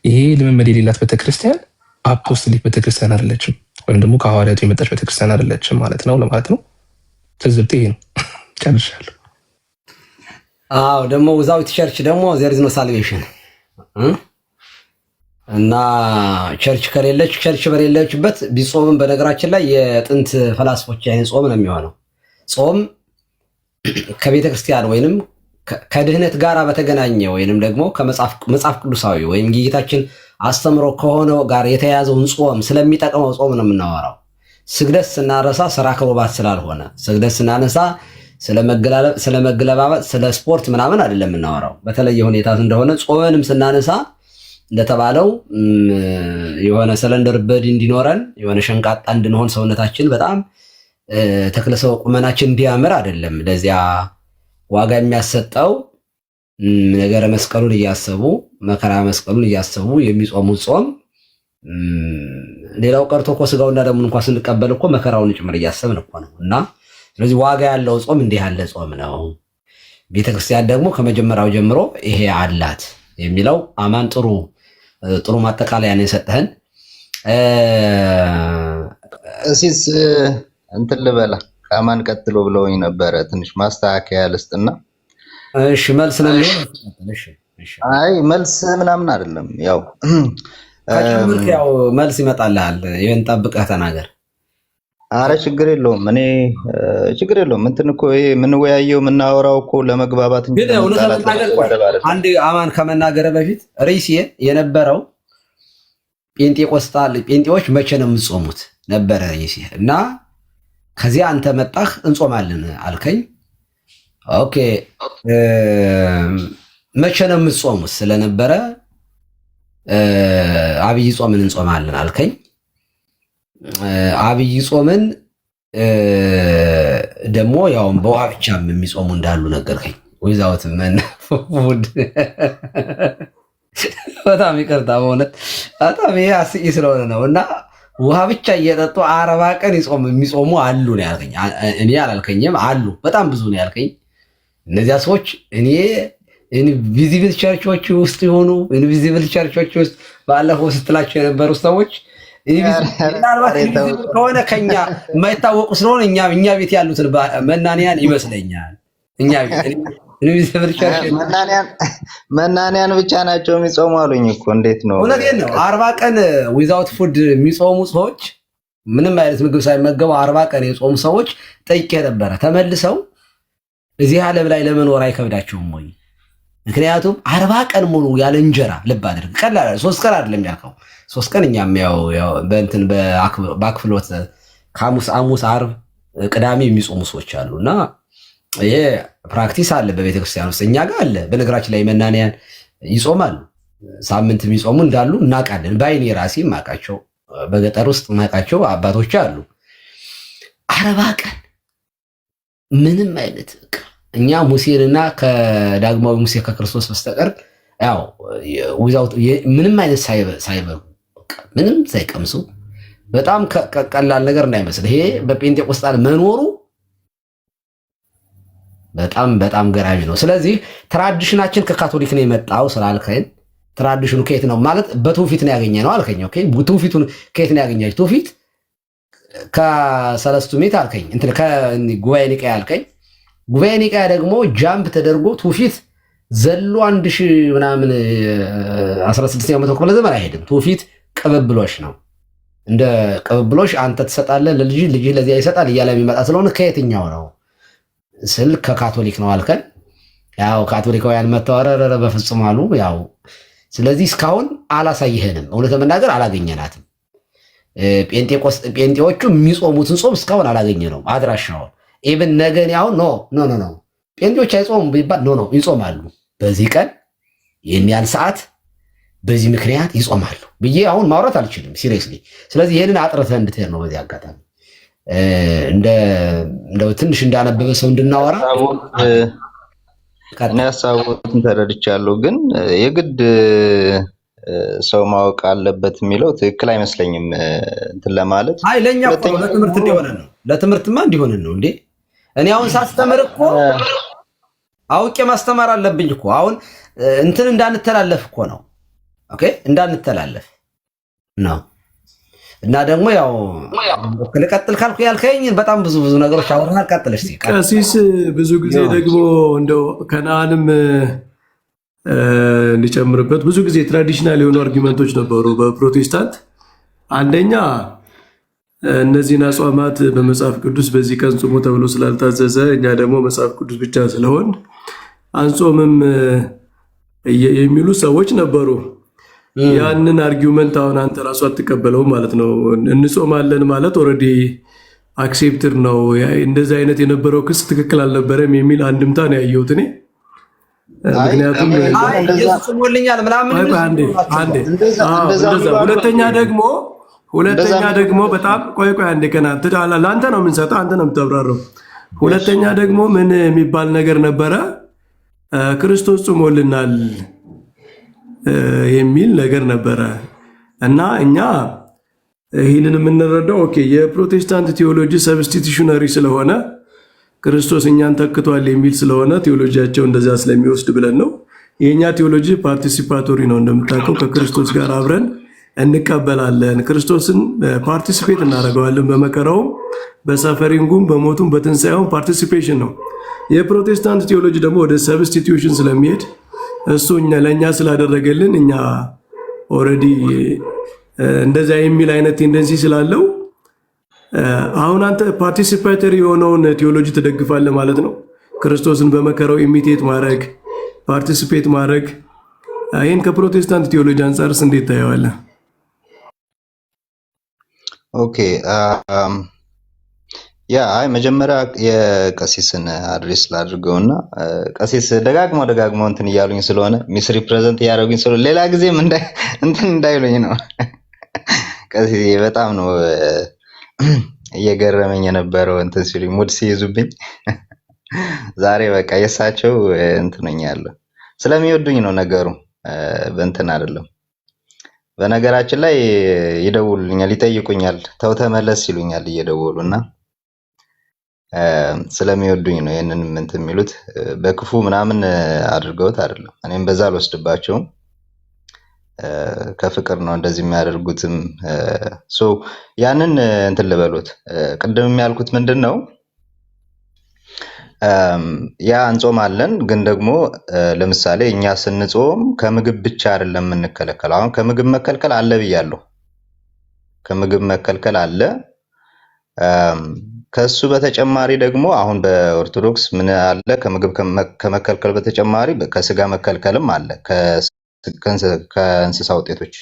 Speaker 8: ይሄ ልምምድ የሌላት ቤተክርስቲያን አፖስቶሊክ ቤተክርስቲያን አይደለችም፣ ወይም ደግሞ ከሐዋርያቱ የመጣች ቤተክርስቲያን አይደለችም ማለት ነው ለማለት ነው። ትዝብት ይሄ ነው። ጨርሻለሁ።
Speaker 3: አዎ ደግሞ ዊዛውት ቸርች ደግሞ ዜር ኢዝ ኖ ሳልቬሽን እና ቸርች ከሌለች ቸርች በሌለችበት ቢጾምም በነገራችን ላይ የጥንት ፈላስፎች አይን ጾም ነው የሚሆነው። ጾም ከቤተ ክርስቲያን ወይንም ከድህነት ጋር በተገናኘ ወይንም ደግሞ ከመጽሐፍ ቅዱሳዊ ወይም ጌታችን አስተምሮ ከሆነው ጋር የተያያዘውን ጾም ስለሚጠቅመው ጾም ነው የምናወራው። ስግደት ስናነሳ ስራ ክሩባት ስላልሆነ፣ ስግደት ስናነሳ ስለመገለባበጥ ስለ ስፖርት ምናምን አይደለም የምናወራው። በተለየ ሁኔታ እንደሆነ ጾመንም ስናነሳ እንደተባለው የሆነ ሰለንደር በዲ እንዲኖረን የሆነ ሸንቃጣ እንድንሆን ሰውነታችን በጣም ተክለሰው ቁመናችን እንዲያምር አይደለም። ለዚያ ዋጋ የሚያሰጠው ነገረ መስቀሉን እያሰቡ መከራ መስቀሉን እያሰቡ የሚጾሙት ጾም። ሌላው ቀርቶ እኮ ስጋውና ደሙን እንኳን ስንቀበል እኮ መከራውን ጭምር እያሰብን እኮ ነው። እና ስለዚህ ዋጋ ያለው ጾም እንዲህ ያለ ጾም ነው። ቤተክርስቲያን ደግሞ ከመጀመሪያው ጀምሮ ይሄ አላት የሚለው አማን ጥሩ ማጠቃለያ ነው የሰጠህን።
Speaker 2: እሲስ እንትን ልበላ ከአማን ቀጥሎ ብለውኝ ነበረ። ትንሽ ማስተካከያ ልስጥና
Speaker 3: እሺ መልስ ነው።
Speaker 2: አይ መልስ ምናምን አይደለም፣ ያው
Speaker 3: ከጀመርክ ያው መልስ ይመጣልሃል። ይሄን ጠብቀህ ተናገር።
Speaker 2: አረ ችግር የለውም፣ እኔ ችግር የለውም። እንትን እኮ ይሄ የምንወያየው የምናወራው እኮ ለመግባባት እንጂ
Speaker 3: ግን አንድ አማን ከመናገር በፊት ርዕሴ የነበረው ጴንጤዎች መቼ ነው የምትጾሙት ነበረ ርዕሴ እና ከዚያ አንተ መጣህ እንጾማለን አልከኝ። ኦኬ መቼ ነው የምትጾሙት ስለነበረ አብይ ጾምን እንጾማለን አልከኝ። አብይ ጾምን ደግሞ ያው በውሃ ብቻም የሚጾሙ እንዳሉ ነገርከኝ። ዊዛውት መን ፉድ በጣም ይቅርታ በእውነት በጣም ይሄ አስቂኝ ስለሆነ ነው። እና ውሃ ብቻ እየጠጡ 40 ቀን የሚጾሙ አሉ ነው ያልከኝ። እኔ አላልከኝም፣ አሉ በጣም ብዙ ነው ያልከኝ። እነዚያ ሰዎች እኔ ኢንቪዚብል ቸርቾች ውስጥ የሆኑ ኢንቪዚብል ቸርቾች ውስጥ ባለፈው ስትላቸው የነበሩ ሰዎች ምናልባት ከሆነ ከኛ የማይታወቁ ስለሆነ እኛ ቤት ያሉትን መናንያን ይመስለኛል። እኛ ቤት
Speaker 2: መናንያን ብቻ ናቸው የሚጾሙ አሉኝ እኮ። እንዴት ነው?
Speaker 3: እውነቴን ነው። 40 ቀን ዊዛውት ፉድ የሚጾሙ ሰዎች ምንም አይነት ምግብ ሳይመገቡ 40 ቀን የጾሙ ሰዎች ጠይቄ ነበረ። ተመልሰው እዚህ ዓለም ላይ ለመኖር አይከብዳቸውም ወይ? ምክንያቱም 40 ቀን ሙሉ ያለ እንጀራ ልብ አድርግ። ቀላል 3 ቀን አይደለም ያልከው 3 ቀን እኛም ያው በእንትን በአክፍሎት ሐሙስ፣ ዓርብ፣ ቅዳሜ የሚጾሙ ሰዎች አሉና ይሄ ፕራክቲስ አለ በቤተክርስቲያን ውስጥ እኛ ጋር አለ። በነገራችን ላይ መናንያን ይጾማሉ። ሳምንት የሚጾሙ እንዳሉ እናውቃለን። በአይኔ ራሴ ማቃቸው በገጠር ውስጥ ማቃቸው አባቶች አሉ። 40 ቀን ምንም አይነት እኛ ሙሴንና ከዳግማዊ ሙሴ ከክርስቶስ በስተቀር ያው ምንም አይነት ሳይበሉ ምንም ሳይቀምሱ በጣም ቀላል ነገር እንዳይመስል ይሄ በጴንጤቆስጣን መኖሩ በጣም ገራሚ ነው። ስለዚህ ትራዲሽናችን ከካቶሊክ ነው የመጣው ስላልከኝ ትራዲሽኑ ከየት ነው ማለት በትውፊት ነው ያገኘ ነው አልከኝ። ኦኬ ትውፊቱን ከየት ነው ያገኛችሁ? ትውፊት ከሰለስቱ ምዕት አልከኝ፣ እንትን ከጉባኤ ኒቃያ አልከኝ። ጉባኤ ኒቃያ ደግሞ ጃምፕ ተደርጎ ትውፊት ዘሎ 1000 ምናምን 16ኛው መቶ ክፍለ ዘመን አይሄድም። ትውፊት ቅብብሎሽ ነው። እንደ ቅብብሎሽ አንተ ትሰጣለህ ለልጅ ለዚያ ይሰጣል እያለ የሚመጣ ስለሆነ ከየትኛው ነው ስል ከካቶሊክ ነው አልከን። ያው ካቶሊካውያን መተዋረረ በፍጹም አሉ። ያው ስለዚህ እስካሁን አላሳይህንም፣ እውነት ለመናገር አላገኘናትም። ጴንጤዎቹ የሚጾሙትን ጾም እስካሁን አላገኘነውም አድራሻውን። ኢቭን ነገን ያው ኖ ጴንጤዎች አይጾሙም ቢባል ኖ ይጾማሉ፣ በዚህ ቀን ይህን ያህል ሰዓት በዚህ ምክንያት ይጾማሉ ብዬ አሁን ማውራት አልችልም ሲሪየስሊ። ስለዚህ ይህንን አጥርተህ እንድትሄድ ነው በዚህ አጋጣሚ እንደው ትንሽ እንዳነበበ ሰው እንድናወራ
Speaker 2: እኔ ሀሳቡን ተረድቻለሁ። ግን የግድ ሰው ማወቅ አለበት የሚለው ትክክል አይመስለኝም። እንትን ለማለት
Speaker 3: አይ ለኛ እኮ ለትምህርት እንዲሆነ ነው። ለትምህርትማ እንዲሆነ ነው እንዴ። እኔ አሁን ሳስተምር እኮ አውቄ ማስተማር አለብኝ እኮ። አሁን እንትን እንዳንተላለፍ እኮ ነው። ኦኬ እንዳንተላለፍ ነው። እና ደግሞ ያው ልቀጥል ካልኩ ያልከኝ በጣም ብዙ ነገሮች አወራህ። ቀጥል እስቲ።
Speaker 6: ቀሲስ ብዙ ጊዜ ደግሞ እንደው ከነአንም እንዲጨምርበት ብዙ ጊዜ ትራዲሽናል የሆኑ አርጊመንቶች ነበሩ በፕሮቴስታንት። አንደኛ እነዚህን አጽዋማት በመጽሐፍ ቅዱስ በዚህ ቀን ጾሙ ተብሎ ስላልታዘዘ እኛ ደግሞ መጽሐፍ ቅዱስ ብቻ ስለሆን አንጾምም የሚሉ ሰዎች ነበሩ። ያንን አርጊውመንት አሁን አንተ ራሱ አትቀበለውም ማለት ነው። እንጾማለን ማለት ኦልሬዲ አክሴፕትድ ነው። እንደዚህ አይነት የነበረው ክስ ትክክል አልነበረም የሚል አንድምታ ነው ያየሁት እኔ። ምክንያቱም ሁለተኛ ደግሞ በጣም ቆይ አንዴ ቀና ለአንተ ነው የምንሰጠው፣ አንተ ነው የምታብራራው። ሁለተኛ ደግሞ ምን የሚባል ነገር ነበረ፣ ክርስቶስ ጾሞልናል የሚል ነገር ነበረ እና እኛ ይህንን የምንረዳው ኦኬ የፕሮቴስታንት ቴዎሎጂ ሰብስቲቱሽነሪ ስለሆነ ክርስቶስ እኛን ተክቷል የሚል ስለሆነ ቴዎሎጂያቸው እንደዛ ስለሚወስድ ብለን ነው። የኛ ቴዎሎጂ ፓርቲሲፓቶሪ ነው። እንደምታውቀው ከክርስቶስ ጋር አብረን እንቀበላለን፣ ክርስቶስን ፓርቲሲፔት እናደርገዋለን። በመከራውም በሰፈሪንጉም በሞቱም በትንሣኤውም ፓርቲሲፔሽን ነው። የፕሮቴስታንት ቴዎሎጂ ደግሞ ወደ ሰብስቲቱሽን ስለሚሄድ እሱ ለእኛ ስላደረገልን እኛ ኦልሬዲ እንደዛ የሚል አይነት ቴንደንሲ ስላለው አሁን አንተ ፓርቲሲፓተሪ የሆነውን ቴዎሎጂ ትደግፋለህ ማለት ነው። ክርስቶስን በመከራው ኢሚቴት ማድረግ ፓርቲሲፔት ማድረግ ይህን ከፕሮቴስታንት ቴዎሎጂ አንጻርስ እንዴት ታየዋለህ?
Speaker 2: ኦኬ አይ መጀመሪያ የቀሲስን አድሬስ ላድርገውና ቀሲስ ደጋግሞ እንትን እያሉኝ ስለሆነ ሚስ ሪፕሬዘንት እያደረጉኝ ስለሆነ ሌላ ጊዜም እንትን እንዳይሉኝ ነው። ቀሲስ በጣም ነው እየገረመኝ የነበረው እንትን ሲሉኝ ሙድ ሲይዙብኝ። ዛሬ በቃ የሳቸው እንትነኛ ያለው ስለሚወዱኝ ነው ነገሩ፣ በእንትን አይደለም። በነገራችን ላይ ይደውሉልኛል፣ ይጠይቁኛል፣ ተው ተመለስ ይሉኛል እየደወሉና ስለሚወዱኝ ነው ይሄንን እንትን የሚሉት። በክፉ ምናምን አድርገውት አይደለም። እኔም በዛ አልወስድባቸውም። ከፍቅር ነው እንደዚህ የሚያደርጉትም። ሶ ያንን እንትን ልበሉት። ቅድም ያልኩት ምንድን ነው ያ እንጾማለን፣ ግን ደግሞ ለምሳሌ እኛ ስንጾም ከምግብ ብቻ አይደለም የምንከለከለው። አሁን ከምግብ መከልከል አለ ብያለሁ። ከምግብ መከልከል አለ። ከሱ በተጨማሪ ደግሞ አሁን በኦርቶዶክስ ምን አለ? ከምግብ ከመከልከል በተጨማሪ ከስጋ መከልከልም አለ፣ ከእንስሳ ውጤቶች።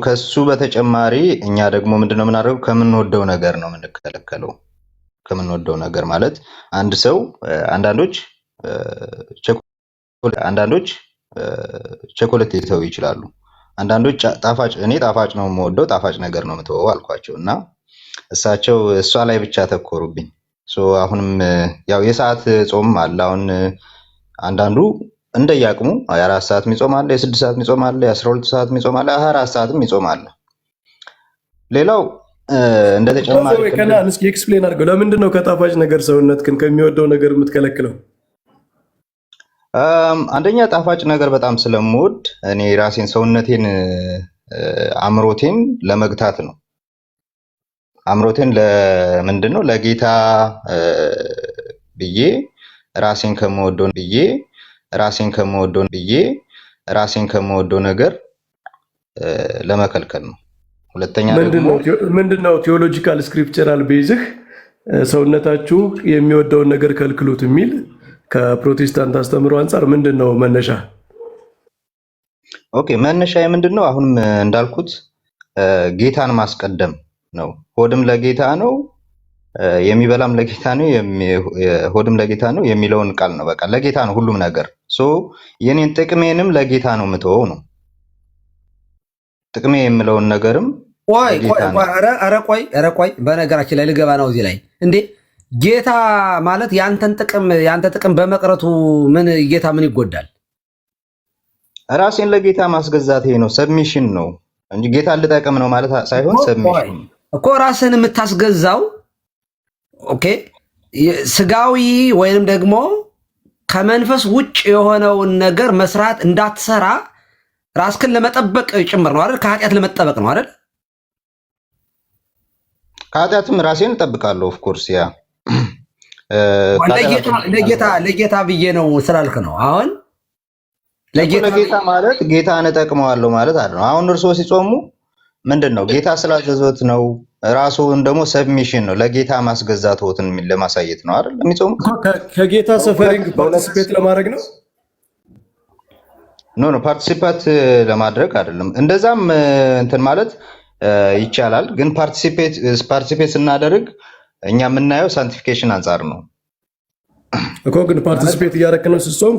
Speaker 2: ከሱ በተጨማሪ እኛ ደግሞ ምንድነው የምናደርገው? ከምንወደው ነገር ነው የምንከለከለው። ከምንወደው ነገር ማለት አንድ ሰው አንዳንዶች ቸኮሌት ሊተው ይችላሉ። አንዳንዶች ጣፋጭ፣ እኔ ጣፋጭ ነው የምወደው፣ ጣፋጭ ነገር ነው የምተወው አልኳቸው እና እሳቸው እሷ ላይ ብቻ ተኮሩብኝ። አሁንም ያው የሰዓት ጾም አለ። አሁን አንዳንዱ እንደየአቅሙ 24 ሰዓት የሚጾም አለ፣ የ6 ሰዓት የሚጾም አለ፣ የ12 ሰዓት የሚጾም አለ፣ 24 ሰዓትም የሚጾም አለ። ሌላው እንደ ተጨማሪ
Speaker 6: ከናን እስኪ ኤክስፕሌን አድርገው። ለምንድን ነው ከጣፋጭ ነገር ሰውነትህን ከሚወደው ነገር የምትከለክለው?
Speaker 2: አንደኛ ጣፋጭ ነገር በጣም ስለምወድ እኔ ራሴን ሰውነቴን አእምሮቴን ለመግታት ነው። አእምሮቴን ለምንድን ነው ለጌታ ብዬ ራሴን ከመወደው ነገር ለመከልከል ነው። ሁለተኛ ደግሞ
Speaker 6: ምንድነው ቴዎሎጂካል ስክሪፕቸራል ቤዝህ ሰውነታችሁ የሚወደውን ነገር ከልክሉት የሚል ከፕሮቴስታንት አስተምሮ አንጻር ምንድነው መነሻ?
Speaker 2: ኦኬ መነሻ ምንድነው? አሁንም እንዳልኩት ጌታን ማስቀደም ነው። ሆድም ለጌታ ነው፣ የሚበላም ለጌታ ነው፣ ሆድም ለጌታ ነው የሚለውን ቃል ነው። በቃ ለጌታ ነው ሁሉም ነገር። የኔን ጥቅሜንም ለጌታ ነው የምተወው ነው። ጥቅሜ የምለውን ነገርም
Speaker 3: ቆይ በነገራችን ላይ ልገባ ነው እዚህ ላይ እንዴ። ጌታ ማለት ያንተ ጥቅም በመቅረቱ ጌታ ምን ይጎዳል?
Speaker 2: ራሴን ለጌታ ማስገዛት ይሄ ነው፣ ሰብሚሽን ነው እንጂ ጌታ ልጠቅም ነው ማለት ሳይሆን ሰብሚሽን
Speaker 3: እኮ ራስን የምታስገዛው ኦኬ፣ ስጋዊ ወይንም ደግሞ ከመንፈስ ውጭ የሆነውን ነገር መስራት እንዳትሰራ ራስክን ለመጠበቅ ጭምር ነው አይደል? ከኃጢአት ለመጠበቅ ነው አይደል?
Speaker 2: ከኃጢአትም ራሴን እጠብቃለሁ። ኦፍ ኮርስ ያ
Speaker 3: ለጌታ ብዬ ነው ስላልክ ነው። አሁን
Speaker 2: ለጌታ ማለት ጌታን እጠቅመዋለሁ ማለት አይደለም። አሁን እርስዎ ሲጾሙ ምንድን ነው ጌታ ስላዘዞት ነው። ራሱን ደግሞ ሰብሚሽን ነው፣ ለጌታ ማስገዛትዎትን ለማሳየት ነው አይደል የሚጾሙት።
Speaker 6: ከጌታ ሰፈሪንግ ፓርቲሲፔት ለማድረግ ነው።
Speaker 2: ኖ ፓርቲሲፔት ለማድረግ አይደለም። እንደዛም እንትን ማለት ይቻላል፣ ግን ፓርቲሲፔት ስናደርግ እኛ የምናየው ሳንቲፊኬሽን አንጻር ነው
Speaker 6: እኮ። ግን ፓርቲሲፔት እያደረክ ነው ስትጾም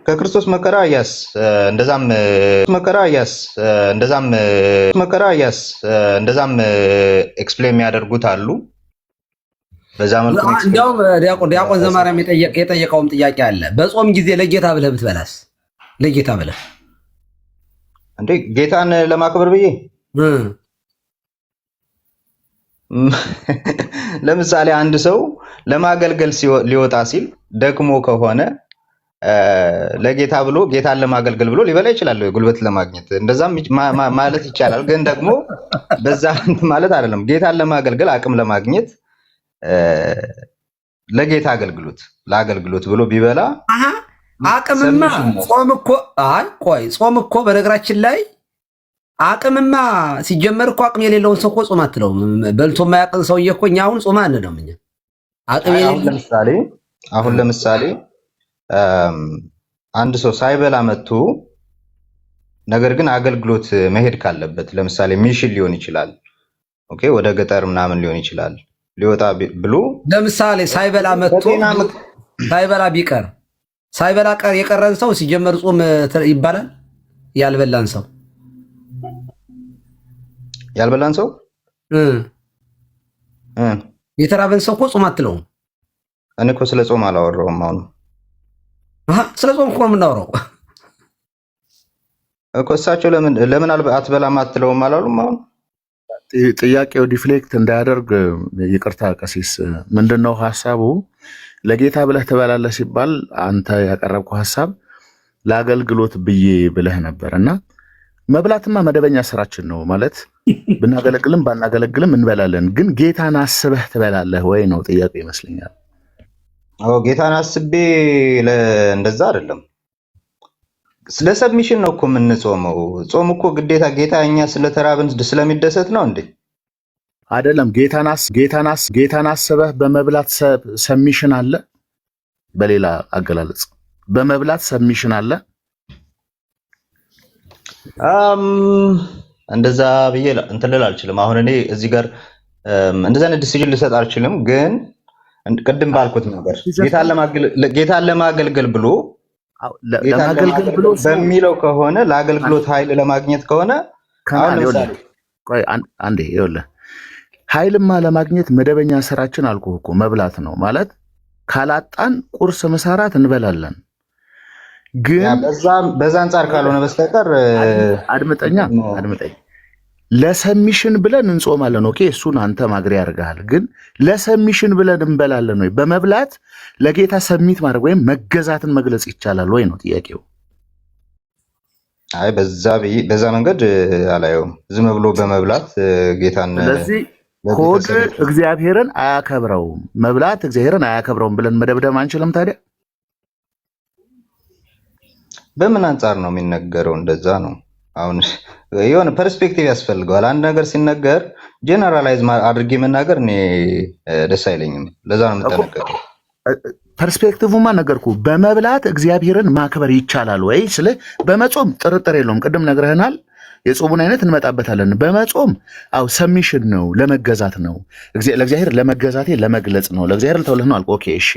Speaker 6: ከክርስቶስ መከራ ያስ እንደዛም ኤክስፕሌን የሚያደርጉት አሉ። በዛ መልኩ
Speaker 3: እንዲያውም ዲያቆን ዘማርያም የጠየቀውም ጥያቄ አለ። በጾም ጊዜ ለጌታ ብለህ ብትበላስ? ለጌታ ብለህ
Speaker 2: እንዴ? ጌታን ለማክበር ብዬ ለምሳሌ አንድ ሰው ለማገልገል ሊወጣ ሲል ደክሞ ከሆነ ለጌታ ብሎ ጌታን ለማገልገል ብሎ ሊበላ ይችላል፣ ጉልበት ለማግኘት እንደዛም ማለት ይቻላል። ግን ደግሞ በዛ ማለት አይደለም። ጌታን ለማገልገል አቅም ለማግኘት ለጌታ ለአገልግሎት ብሎ ቢበላ
Speaker 3: አቅምማ ጾም እኮ በነገራችን ላይ አቅምማ ሲጀመር እኮ አቅም የሌለውን ሰው እኮ ጾም አትለውም። በልቶ የማያውቅን ሰውዬ እኮ እኛ አሁን ጾም አንልም እኛ።
Speaker 2: አሁን ለምሳሌ አንድ ሰው ሳይበላ መጥቶ ነገር ግን አገልግሎት መሄድ ካለበት ለምሳሌ ሚሽን ሊሆን ይችላል፣ ኦኬ፣ ወደ ገጠር ምናምን ሊሆን ይችላል። ሊወጣ ብሎ
Speaker 3: ለምሳሌ ሳይበላ መጥቶ ሳይበላ ቢቀር የቀረን ሰው ሲጀመር ጾም ይባላል? ያልበላን ሰው የተራበን ሰው እኮ ጾም አትለውም።
Speaker 2: እኔ እኮ ስለ ጾም አላወራሁም። አሁን
Speaker 3: ስለ ጾም እኮ የምናወራው
Speaker 2: እኮ እሳቸው ለምን አትበላም አትለውም አላሉም? አሁን
Speaker 10: ጥያቄው ዲፍሌክት እንዳያደርግ ይቅርታ ቀሲስ፣ ምንድነው ሀሳቡ? ለጌታ ብለህ ትበላለህ ሲባል አንተ ያቀረብከው ሀሳብ ለአገልግሎት ብዬ ብለህ ነበር እና መብላትማ መደበኛ ስራችን ነው ማለት ብናገለግልም ባናገለግልም እንበላለን። ግን ጌታን አስበህ ትበላለህ ወይ ነው ጥያቄ ይመስለኛል።
Speaker 2: ጌታን አስቤ እንደዛ አይደለም። ስለ ሰብሚሽን ነው እኮ የምንጾመው። ጾም እኮ ግዴታ ጌታ እኛ ስለተራብን ስለሚደሰት ነው እንዴ?
Speaker 10: አይደለም። ጌታን አስበህ በመብላት ሰብሚሽን አለ። በሌላ አገላለጽ በመብላት ሰብሚሽን አለ።
Speaker 2: እንደዛ ብዬ እንትን ልል አልችልም። አሁን እኔ እዚህ ጋር እንደዛ አይነት ዲሲዥን ልሰጥ አልችልም። ግን ቅድም ባልኩት ነገር ጌታን ለማገልገል ብሎ በሚለው ከሆነ ለአገልግሎት ኃይል ለማግኘት ከሆነ
Speaker 10: አንዴ ይኸውልህ፣ ኃይልማ ለማግኘት መደበኛ ስራችን አልኩህ እኮ መብላት ነው ማለት። ካላጣን ቁርስ፣ ምሳ፣ እራት እንበላለን። ግን
Speaker 2: በዛ አንጻር ካልሆነ በስተቀር
Speaker 10: አድምጠኝ፣ ለሰሚሽን ብለን እንጾማለን። ኦኬ፣ እሱን አንተ ማግሪያ ያርጋል። ግን ለሰሚሽን ብለን እንበላለን ወይ? በመብላት ለጌታ ሰሚት ማድረግ ወይም መገዛትን መግለጽ ይቻላል ወይ ነው ጥያቄው።
Speaker 2: አይ በዛ መንገድ አላየውም። ዝም ብሎ በመብላት ጌታን
Speaker 10: ስለዚህ ሆድ እግዚአብሔርን አያከብረውም፣ መብላት እግዚአብሔርን አያከብረውም ብለን መደብደብ አንችልም። ታዲያ
Speaker 2: በምን አንጻር ነው የሚነገረው? እንደዛ ነው። አሁን የሆነ ፐርስፔክቲቭ ያስፈልገዋል። አንድ ነገር ሲነገር ጀነራላይዝ አድርጌ መናገር እኔ ደስ አይለኝም። ለዛ ነው የምጠነቀቀው።
Speaker 10: ፐርስፔክቲቭማ ነገርኩ። በመብላት እግዚአብሔርን ማክበር ይቻላል ወይ? ስለ በመጾም ጥርጥር የለውም። ቅድም ነግረህናል። የጾሙን አይነት እንመጣበታለን። በመጾም ሰሚሽን ነው፣ ለመገዛት ነው፣ ለእግዚአብሔር ለመገዛቴ ለመግለጽ ነው፣ ለእግዚአብሔር ልተውልህ ነው አልኩ። ኦኬ እሺ።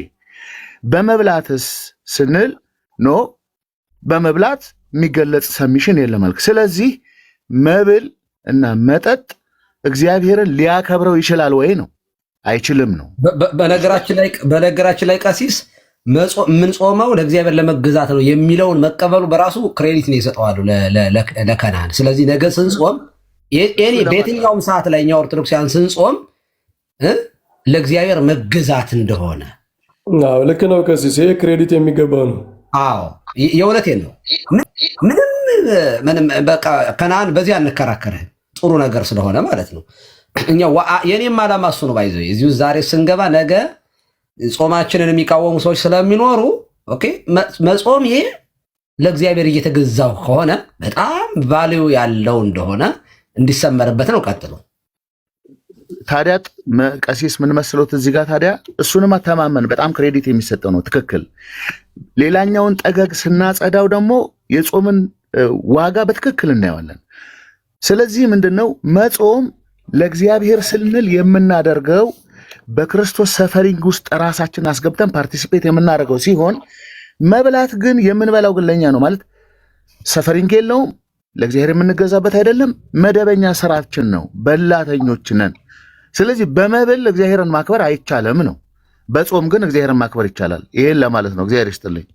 Speaker 10: በመብላትስ ስንል ኖ በመብላት የሚገለጽ ሰሚሽን የለም አልክ። ስለዚህ መብል እና መጠጥ እግዚአብሔርን ሊያከብረው ይችላል ወይ ነው? አይችልም ነው።
Speaker 3: በነገራችን ላይ ቀሲስ የምንጾመው ለእግዚአብሔር ለመገዛት ነው የሚለውን መቀበሉ በራሱ ክሬዲት ነው የሰጠዋሉ ለከናን። ስለዚህ ነገ ስንጾም በየትኛውም ሰዓት ላይ እኛ ኦርቶዶክሳውያን ስንጾም ለእግዚአብሔር መገዛት እንደሆነ
Speaker 6: ልክ ነው ቀሲስ፣ ይሄ ክሬዲት የሚገባው ነው።
Speaker 3: አዎ የእውነቴን ነው። ምንም በቃ ከናን በዚህ አንከራከርህም፣ ጥሩ ነገር ስለሆነ ማለት ነው። እኛ የኔም ዓላማ እሱ ነው። ባይዘው እዚሁ ዛሬ ስንገባ ነገ ጾማችንን የሚቃወሙ ሰዎች ስለሚኖሩ ኦኬ መጾም ይሄ ለእግዚአብሔር እየተገዛው ከሆነ በጣም ቫልዩ ያለው እንደሆነ እንዲሰመርበት ነው። ቀጥሎ
Speaker 10: ታዲያ ቀሲስ ምን መስሎት እዚህ ጋር ታዲያ እሱንም አተማመን በጣም ክሬዲት የሚሰጠው ነው። ትክክል። ሌላኛውን ጠገግ ስናጸዳው ደግሞ የጾምን ዋጋ በትክክል እናየዋለን። ስለዚህ ምንድነው መጾም ለእግዚአብሔር ስንል የምናደርገው በክርስቶስ ሰፈሪንግ ውስጥ ራሳችን አስገብተን ፓርቲሲፔት የምናደርገው ሲሆን መብላት ግን የምንበላው ግን ለኛ ነው ማለት ሰፈሪንግ የለውም። ለእግዚአብሔር የምንገዛበት አይደለም። መደበኛ ስራችን ነው። በላተኞች ነን። ስለዚህ በመብል እግዚአብሔርን ማክበር አይቻልም ነው። በጾም ግን እግዚአብሔርን ማክበር ይቻላል። ይሄን ለማለት ነው። እግዚአብሔር ይስጥልኝ።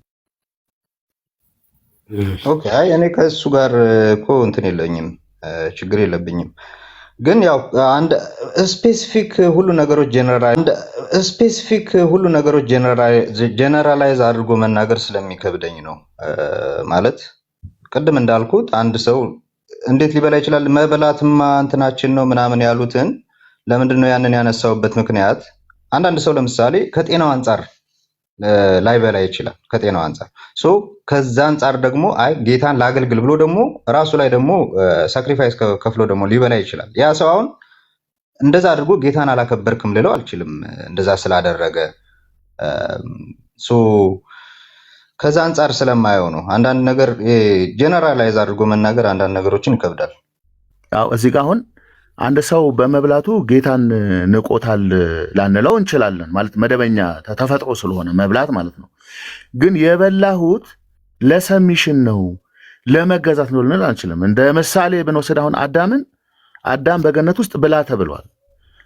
Speaker 2: ኦኬ፣ እኔ ከእሱ ጋር እኮ እንትን የለኝም፣ ችግር የለብኝም። ግን ያው አንድ ስፔሲፊክ ሁሉ ነገሮች ጀነራላይዝ አድርጎ መናገር ስለሚከብደኝ ነው። ማለት ቅድም እንዳልኩት አንድ ሰው እንዴት ሊበላ ይችላል? መበላትማ እንትናችን ነው ምናምን ያሉትን ለምንድን ነው ያንን ያነሳውበት ምክንያት? አንዳንድ ሰው ለምሳሌ ከጤናው አንጻር ላይበላ ይችላል። ከጤናው አንጻር ከዛ አንጻር ደግሞ አይ ጌታን ላገልግል ብሎ ደግሞ ራሱ ላይ ደግሞ ሳክሪፋይስ ከፍሎ ደግሞ ሊበላ ይችላል። ያ ሰው አሁን እንደዛ አድርጎ ጌታን አላከበርክም ልለው አልችልም፣ እንደዛ ስላደረገ። ከዛ አንጻር ስለማየው ነው። አንዳንድ ነገር ጀነራላይዝ አድርጎ መናገር አንዳንድ ነገሮችን ይከብዳል።
Speaker 10: እዚህ ጋር አሁን አንድ ሰው በመብላቱ ጌታን ንቆታል ላንለው እንችላለን። ማለት መደበኛ ተፈጥሮ ስለሆነ መብላት ማለት ነው። ግን የበላሁት ለሰሚሽን ነው ለመገዛት ነው ልንል አንችልም። እንደ ምሳሌ ብንወስድ አሁን አዳም በገነት ውስጥ ብላ ተብሏል።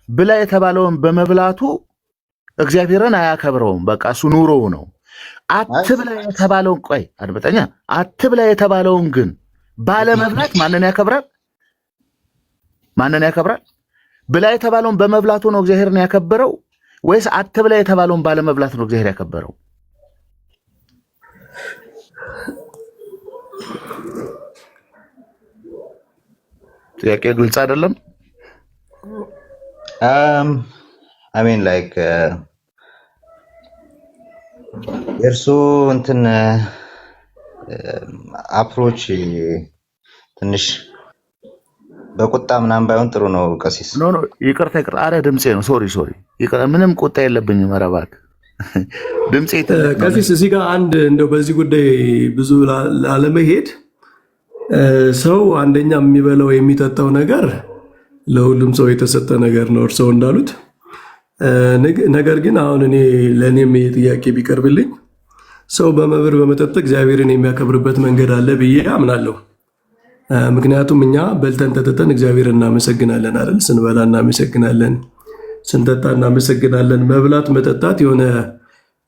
Speaker 10: ብላ የተባለውን በመብላቱ እግዚአብሔርን አያከብረውም። በቃ እሱ ኑሮው ነው። አትብላ የተባለውን አድምጠኛ፣ አትብላ የተባለውን ግን ባለመብላት ማንን ያከብራል? ብላ የተባለውን በመብላቱ ነው እግዚአብሔርን ያከበረው ወይስ አትብላ የተባለውን ባለመብላት ነው እግዚአብሔር ያከበረው? ጥያቄ ግልጽ አይደለም።
Speaker 2: I mean like የእርሱ እንትን አፕሮች ትንሽ በቁጣ ምናምን ባይሆን ጥሩ ነው ቀሲስ።
Speaker 10: ኖ ይቅርታ። አረ ድምጼ ነው። ሶሪ ምንም ቁጣ የለብኝም። ኧረ እባክህ ድምጼ
Speaker 6: ቀሲስ። እዚህ ጋር አንድ እንደው በዚህ ጉዳይ ብዙ ላለመሄድ ሰው አንደኛ የሚበላው የሚጠጣው ነገር ለሁሉም ሰው የተሰጠ ነገር ነው እርስዎ እንዳሉት። ነገር ግን አሁን ለእኔም ጥያቄ ቢቀርብልኝ ሰው በመብል በመጠጥ እግዚአብሔርን የሚያከብርበት መንገድ አለ ብዬ አምናለሁ። ምክንያቱም እኛ በልተን ጠጥተን እግዚአብሔርን እናመሰግናለን አይደል? ስንበላ እናመሰግናለን፣ ስንጠጣ እናመሰግናለን። መብላት መጠጣት የሆነ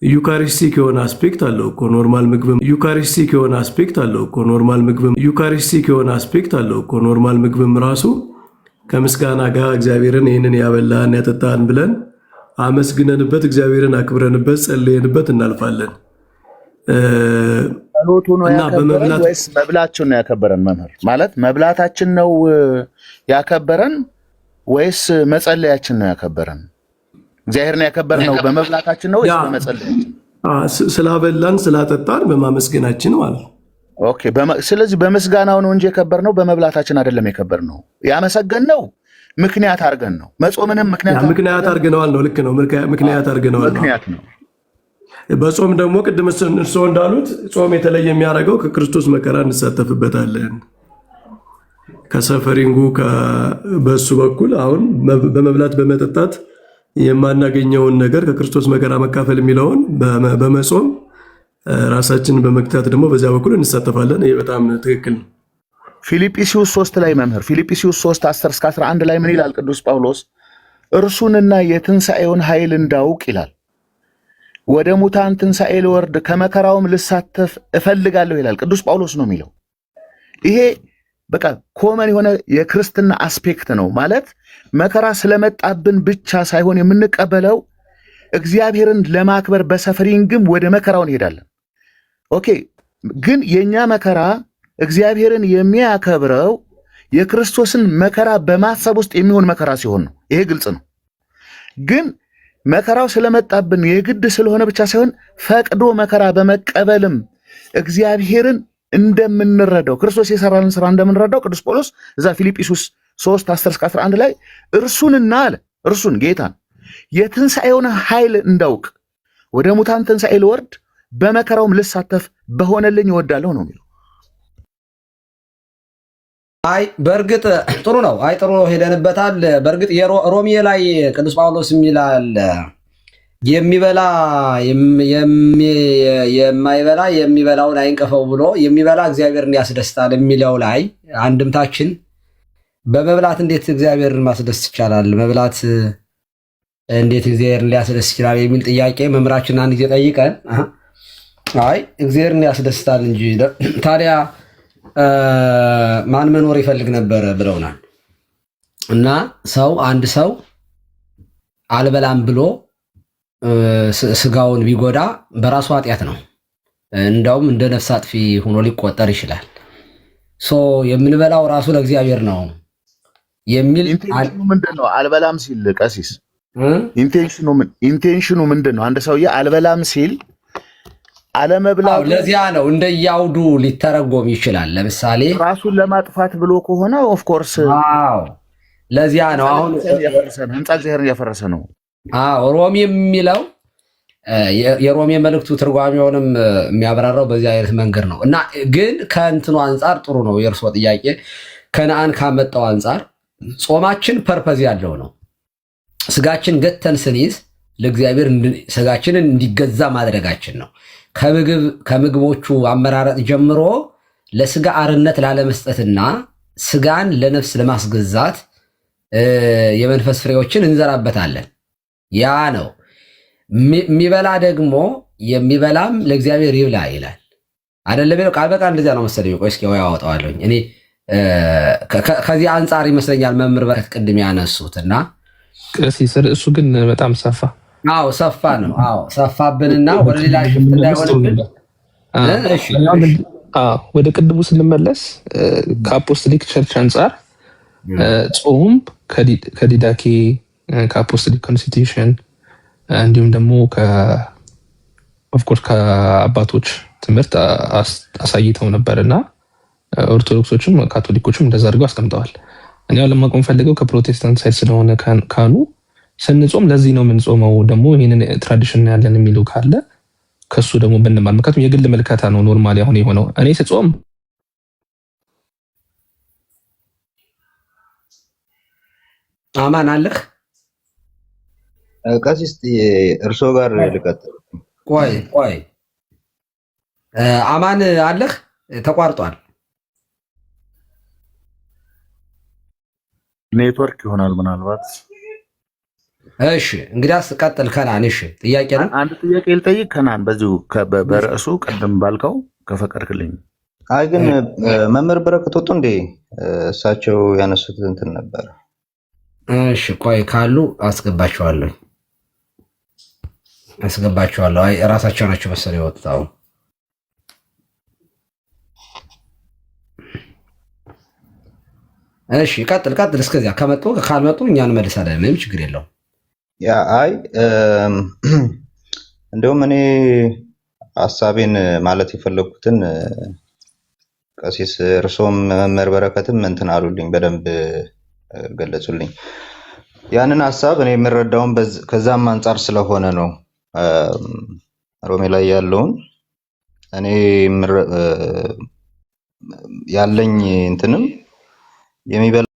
Speaker 6: ዩካሪስቲክ የሆነ አስፔክት አለው እኮ ኖርማል ምግብም ኖርማል ምግብም ራሱ ከምስጋና ጋር እግዚአብሔርን ይህንን ያበላን ያጠጣን ብለን አመስግነንበት እግዚአብሔርን አክብረንበት ጸልየንበት እናልፋለን።
Speaker 10: ጸሎቱ ነው ያከበረን ወይስ መብላችን ነው ያከበረን? መምህር ማለት መብላታችን ነው ያከበረን ወይስ መጸለያችን ነው ያከበረን? እግዚአብሔርን ያከበረን ነው በመብላታችን ነው ወይስ በመጸለያችን?
Speaker 6: ስላበላን ስላጠጣን በማመስገናችን ማለት።
Speaker 10: ኦኬ። ስለዚህ በምስጋናው ነው እንጂ የከበርነው በመብላታችን አይደለም የከበርነው። ያመሰገንነው ምክንያት አድርገን ነው። መጾምንም
Speaker 6: ምክንያት አድርገነዋል ነው። ልክ ነው። ምክንያት አድርገነዋል ነው። በጾም ደግሞ ቅድም እርስዎ እንዳሉት ጾም የተለየ የሚያደርገው ከክርስቶስ መከራ እንሳተፍበታለን። ከሰፈሪንጉ በሱ በኩል አሁን በመብላት በመጠጣት የማናገኘውን ነገር ከክርስቶስ መከራ መካፈል የሚለውን በመጾም ራሳችንን በመግታት ደግሞ በዚያ በኩል እንሳተፋለን። ይህ በጣም ትክክል ነው።
Speaker 10: ፊልጵስዩስ 3 ላይ መምህር ፊልጵስዩስ 3:10-11 ላይ ምን ይላል ቅዱስ ጳውሎስ? እርሱንና የትንሣኤውን ኃይል እንዳውቅ ይላል። ወደ ሙታን ትንሣኤ ልወርድ ከመከራውም ልሳተፍ እፈልጋለሁ ይላል ቅዱስ ጳውሎስ ነው የሚለው። ይሄ በቃ ኮመን የሆነ የክርስትና አስፔክት ነው ማለት መከራ ስለመጣብን ብቻ ሳይሆን የምንቀበለው እግዚአብሔርን ለማክበር በሰፈሪንግም ወደ መከራው እንሄዳለን። ኦኬ። ግን የኛ መከራ እግዚአብሔርን የሚያከብረው የክርስቶስን መከራ በማሰብ ውስጥ የሚሆን መከራ ሲሆን ነው። ይሄ ግልጽ ነው። ግን መከራው ስለመጣብን የግድ ስለሆነ ብቻ ሳይሆን ፈቅዶ መከራ በመቀበልም እግዚአብሔርን እንደምንረዳው ክርስቶስ የሰራልን ስራ እንደምንረዳው ቅዱስ ጳውሎስ እዛ ፊልጵስዩስ 3:10-11 ላይ እርሱንና አለ እርሱን ጌታን የትንሣኤውን ኃይል እንዳውቅ ወደ ሙታን ትንሣኤ ልወርድ በመከራውም ልሳተፍ በሆነልኝ እወዳለሁ ነው የሚለው።
Speaker 3: አይ በእርግጥ ጥሩ ነው። አይ ጥሩ ሄደንበታል። በእርግጥ ሮሜ ላይ ቅዱስ ጳውሎስ የሚላል የሚበላ የማይበላ የሚበላውን አይንቀፈው ብሎ የሚበላ እግዚአብሔርን ያስደስታል የሚለው ላይ አንድምታችን በመብላት እንዴት እግዚአብሔርን ማስደስት ይቻላል? መብላት እንዴት እግዚአብሔርን ሊያስደስት ይችላል? የሚል ጥያቄ መምህራችን አንድ ጊዜ ጠይቀን አይ እግዚአብሔርን ያስደስታል እንጂ ታዲያ ማን መኖር ይፈልግ ነበር ብለውናል። እና አንድ ሰው አልበላም ብሎ ስጋውን ቢጎዳ በራሱ ኃጢአት ነው። እንዳውም እንደ ነፍስ አጥፊ ሆኖ ሊቆጠር ይችላል። የምንበላው ራሱ ለእግዚአብሔር ነው የሚል
Speaker 10: ኢንቴንሽኑ ምንድን ነው? አልበላም ሲል ቀሲስ ኢንቴንሽኑ ምንድን ነው? አንድ ሰውዬ አልበላም ሲል አለመብላቱ
Speaker 3: ለዚያ ነው። እንደያውዱ ሊተረጎም ይችላል። ለምሳሌ
Speaker 10: ራሱን ለማጥፋት ብሎ ከሆነ ኦፍ ኮርስ
Speaker 3: ለዚያ ነው። አሁን
Speaker 10: ህንጻ እግዚአብሔርን ያፈረሰ ነው።
Speaker 3: ሮሜ የሚለው የሮሜ መልእክቱ ትርጓሜውንም የሚያብራራው በዚህ አይነት መንገድ ነው። እና ግን ከእንትኑ አንጻር ጥሩ ነው የእርስዎ ጥያቄ። ከነአን ካመጣው አንጻር ጾማችን ፐርፐዝ ያለው ነው። ስጋችን ገተን ስንይዝ ለእግዚአብሔር ስጋችንን እንዲገዛ ማድረጋችን ነው። ከምግቦቹ አመራረጥ ጀምሮ ለስጋ አርነት ላለመስጠትና ስጋን ለነፍስ ለማስገዛት የመንፈስ ፍሬዎችን እንዘራበታለን። ያ ነው። የሚበላ ደግሞ የሚበላም ለእግዚአብሔር ይብላ ይላል አይደለም? ቃል በቃል እንደዚያ ነው መሰለኝ። ቆይ እስኪ ያወጣዋለሁኝ እኔ ከዚህ አንጻር ይመስለኛል መምህር በረከት ቅድም ያነሱት እና
Speaker 8: ቀሲስ ርዕሱ ግን በጣም ሰፋ።
Speaker 3: አዎ ሰፋ ነው። አዎ ሰፋብንና ወደ ሌላ ሽፍት እንዳይሆንብን
Speaker 8: ወደ ቅድሙ ስንመለስ ከአፖስቶሊክ ቸርች አንጻር ጾም ከዲዳኬ ከአፖስቶሊክ ኮንስቲቱሽን እንዲሁም ደግሞ ኦፍኮርስ ከአባቶች ትምህርት አሳይተው ነበር እና ኦርቶዶክሶችም ካቶሊኮችም እንደዛ አድርገው አስቀምጠዋል። እኔ ለማቆም ፈልገው ከፕሮቴስታንት ሳይድ ስለሆነ ካኑ ስንጾም ለዚህ ነው የምንጾመው ደግሞ ይህንን ትራዲሽን ያለን የሚሉ ካለ ከሱ ደግሞ ብንማር፣ ምክንያቱም የግል መልከታ ነው ኖርማሊ አሁን የሆነው። እኔ ስጾም
Speaker 3: አማን አለህ
Speaker 2: ቀሲስ እርሶ ጋር ልቀጥል።
Speaker 3: ቆይ አማን አለህ? ተቋርጧል።
Speaker 10: ኔትወርክ ይሆናል ምናልባት።
Speaker 3: እሺ እንግዲያስ ቀጥል ከናን። እሺ ጥያቄ ነው።
Speaker 10: አንድ ጥያቄ ልጠይቅ ከናን፣ በዚሁ በርዕሱ ቀደም ባልከው ከፈቀድክልኝ።
Speaker 2: አይ ግን መምህር በረከት ወጡ እንዴ? እሳቸው ያነሱት እንትን ነበር።
Speaker 3: እሺ ቆይ ካሉ አስገባቸዋለሁ። አይ እራሳቸው ናቸው መሰለኝ የወጣው። እሺ ቀጥል። እስከዚያ ከመጡ ካልመጡ እኛ እንመልሳለን። ምንም ችግር የለውም።
Speaker 2: ያ አይ እንደውም እኔ ሀሳቤን ማለት የፈለኩትን ቀሲስ እርሶም መምህር በረከትም እንትን አሉልኝ፣ በደንብ ገለጹልኝ። ያንን ሀሳብ እኔ የምረዳውን ከዛም አንጻር ስለሆነ ነው። ሮሜ ላይ ያለውን እኔ ያለኝ እንትንም የሚበላ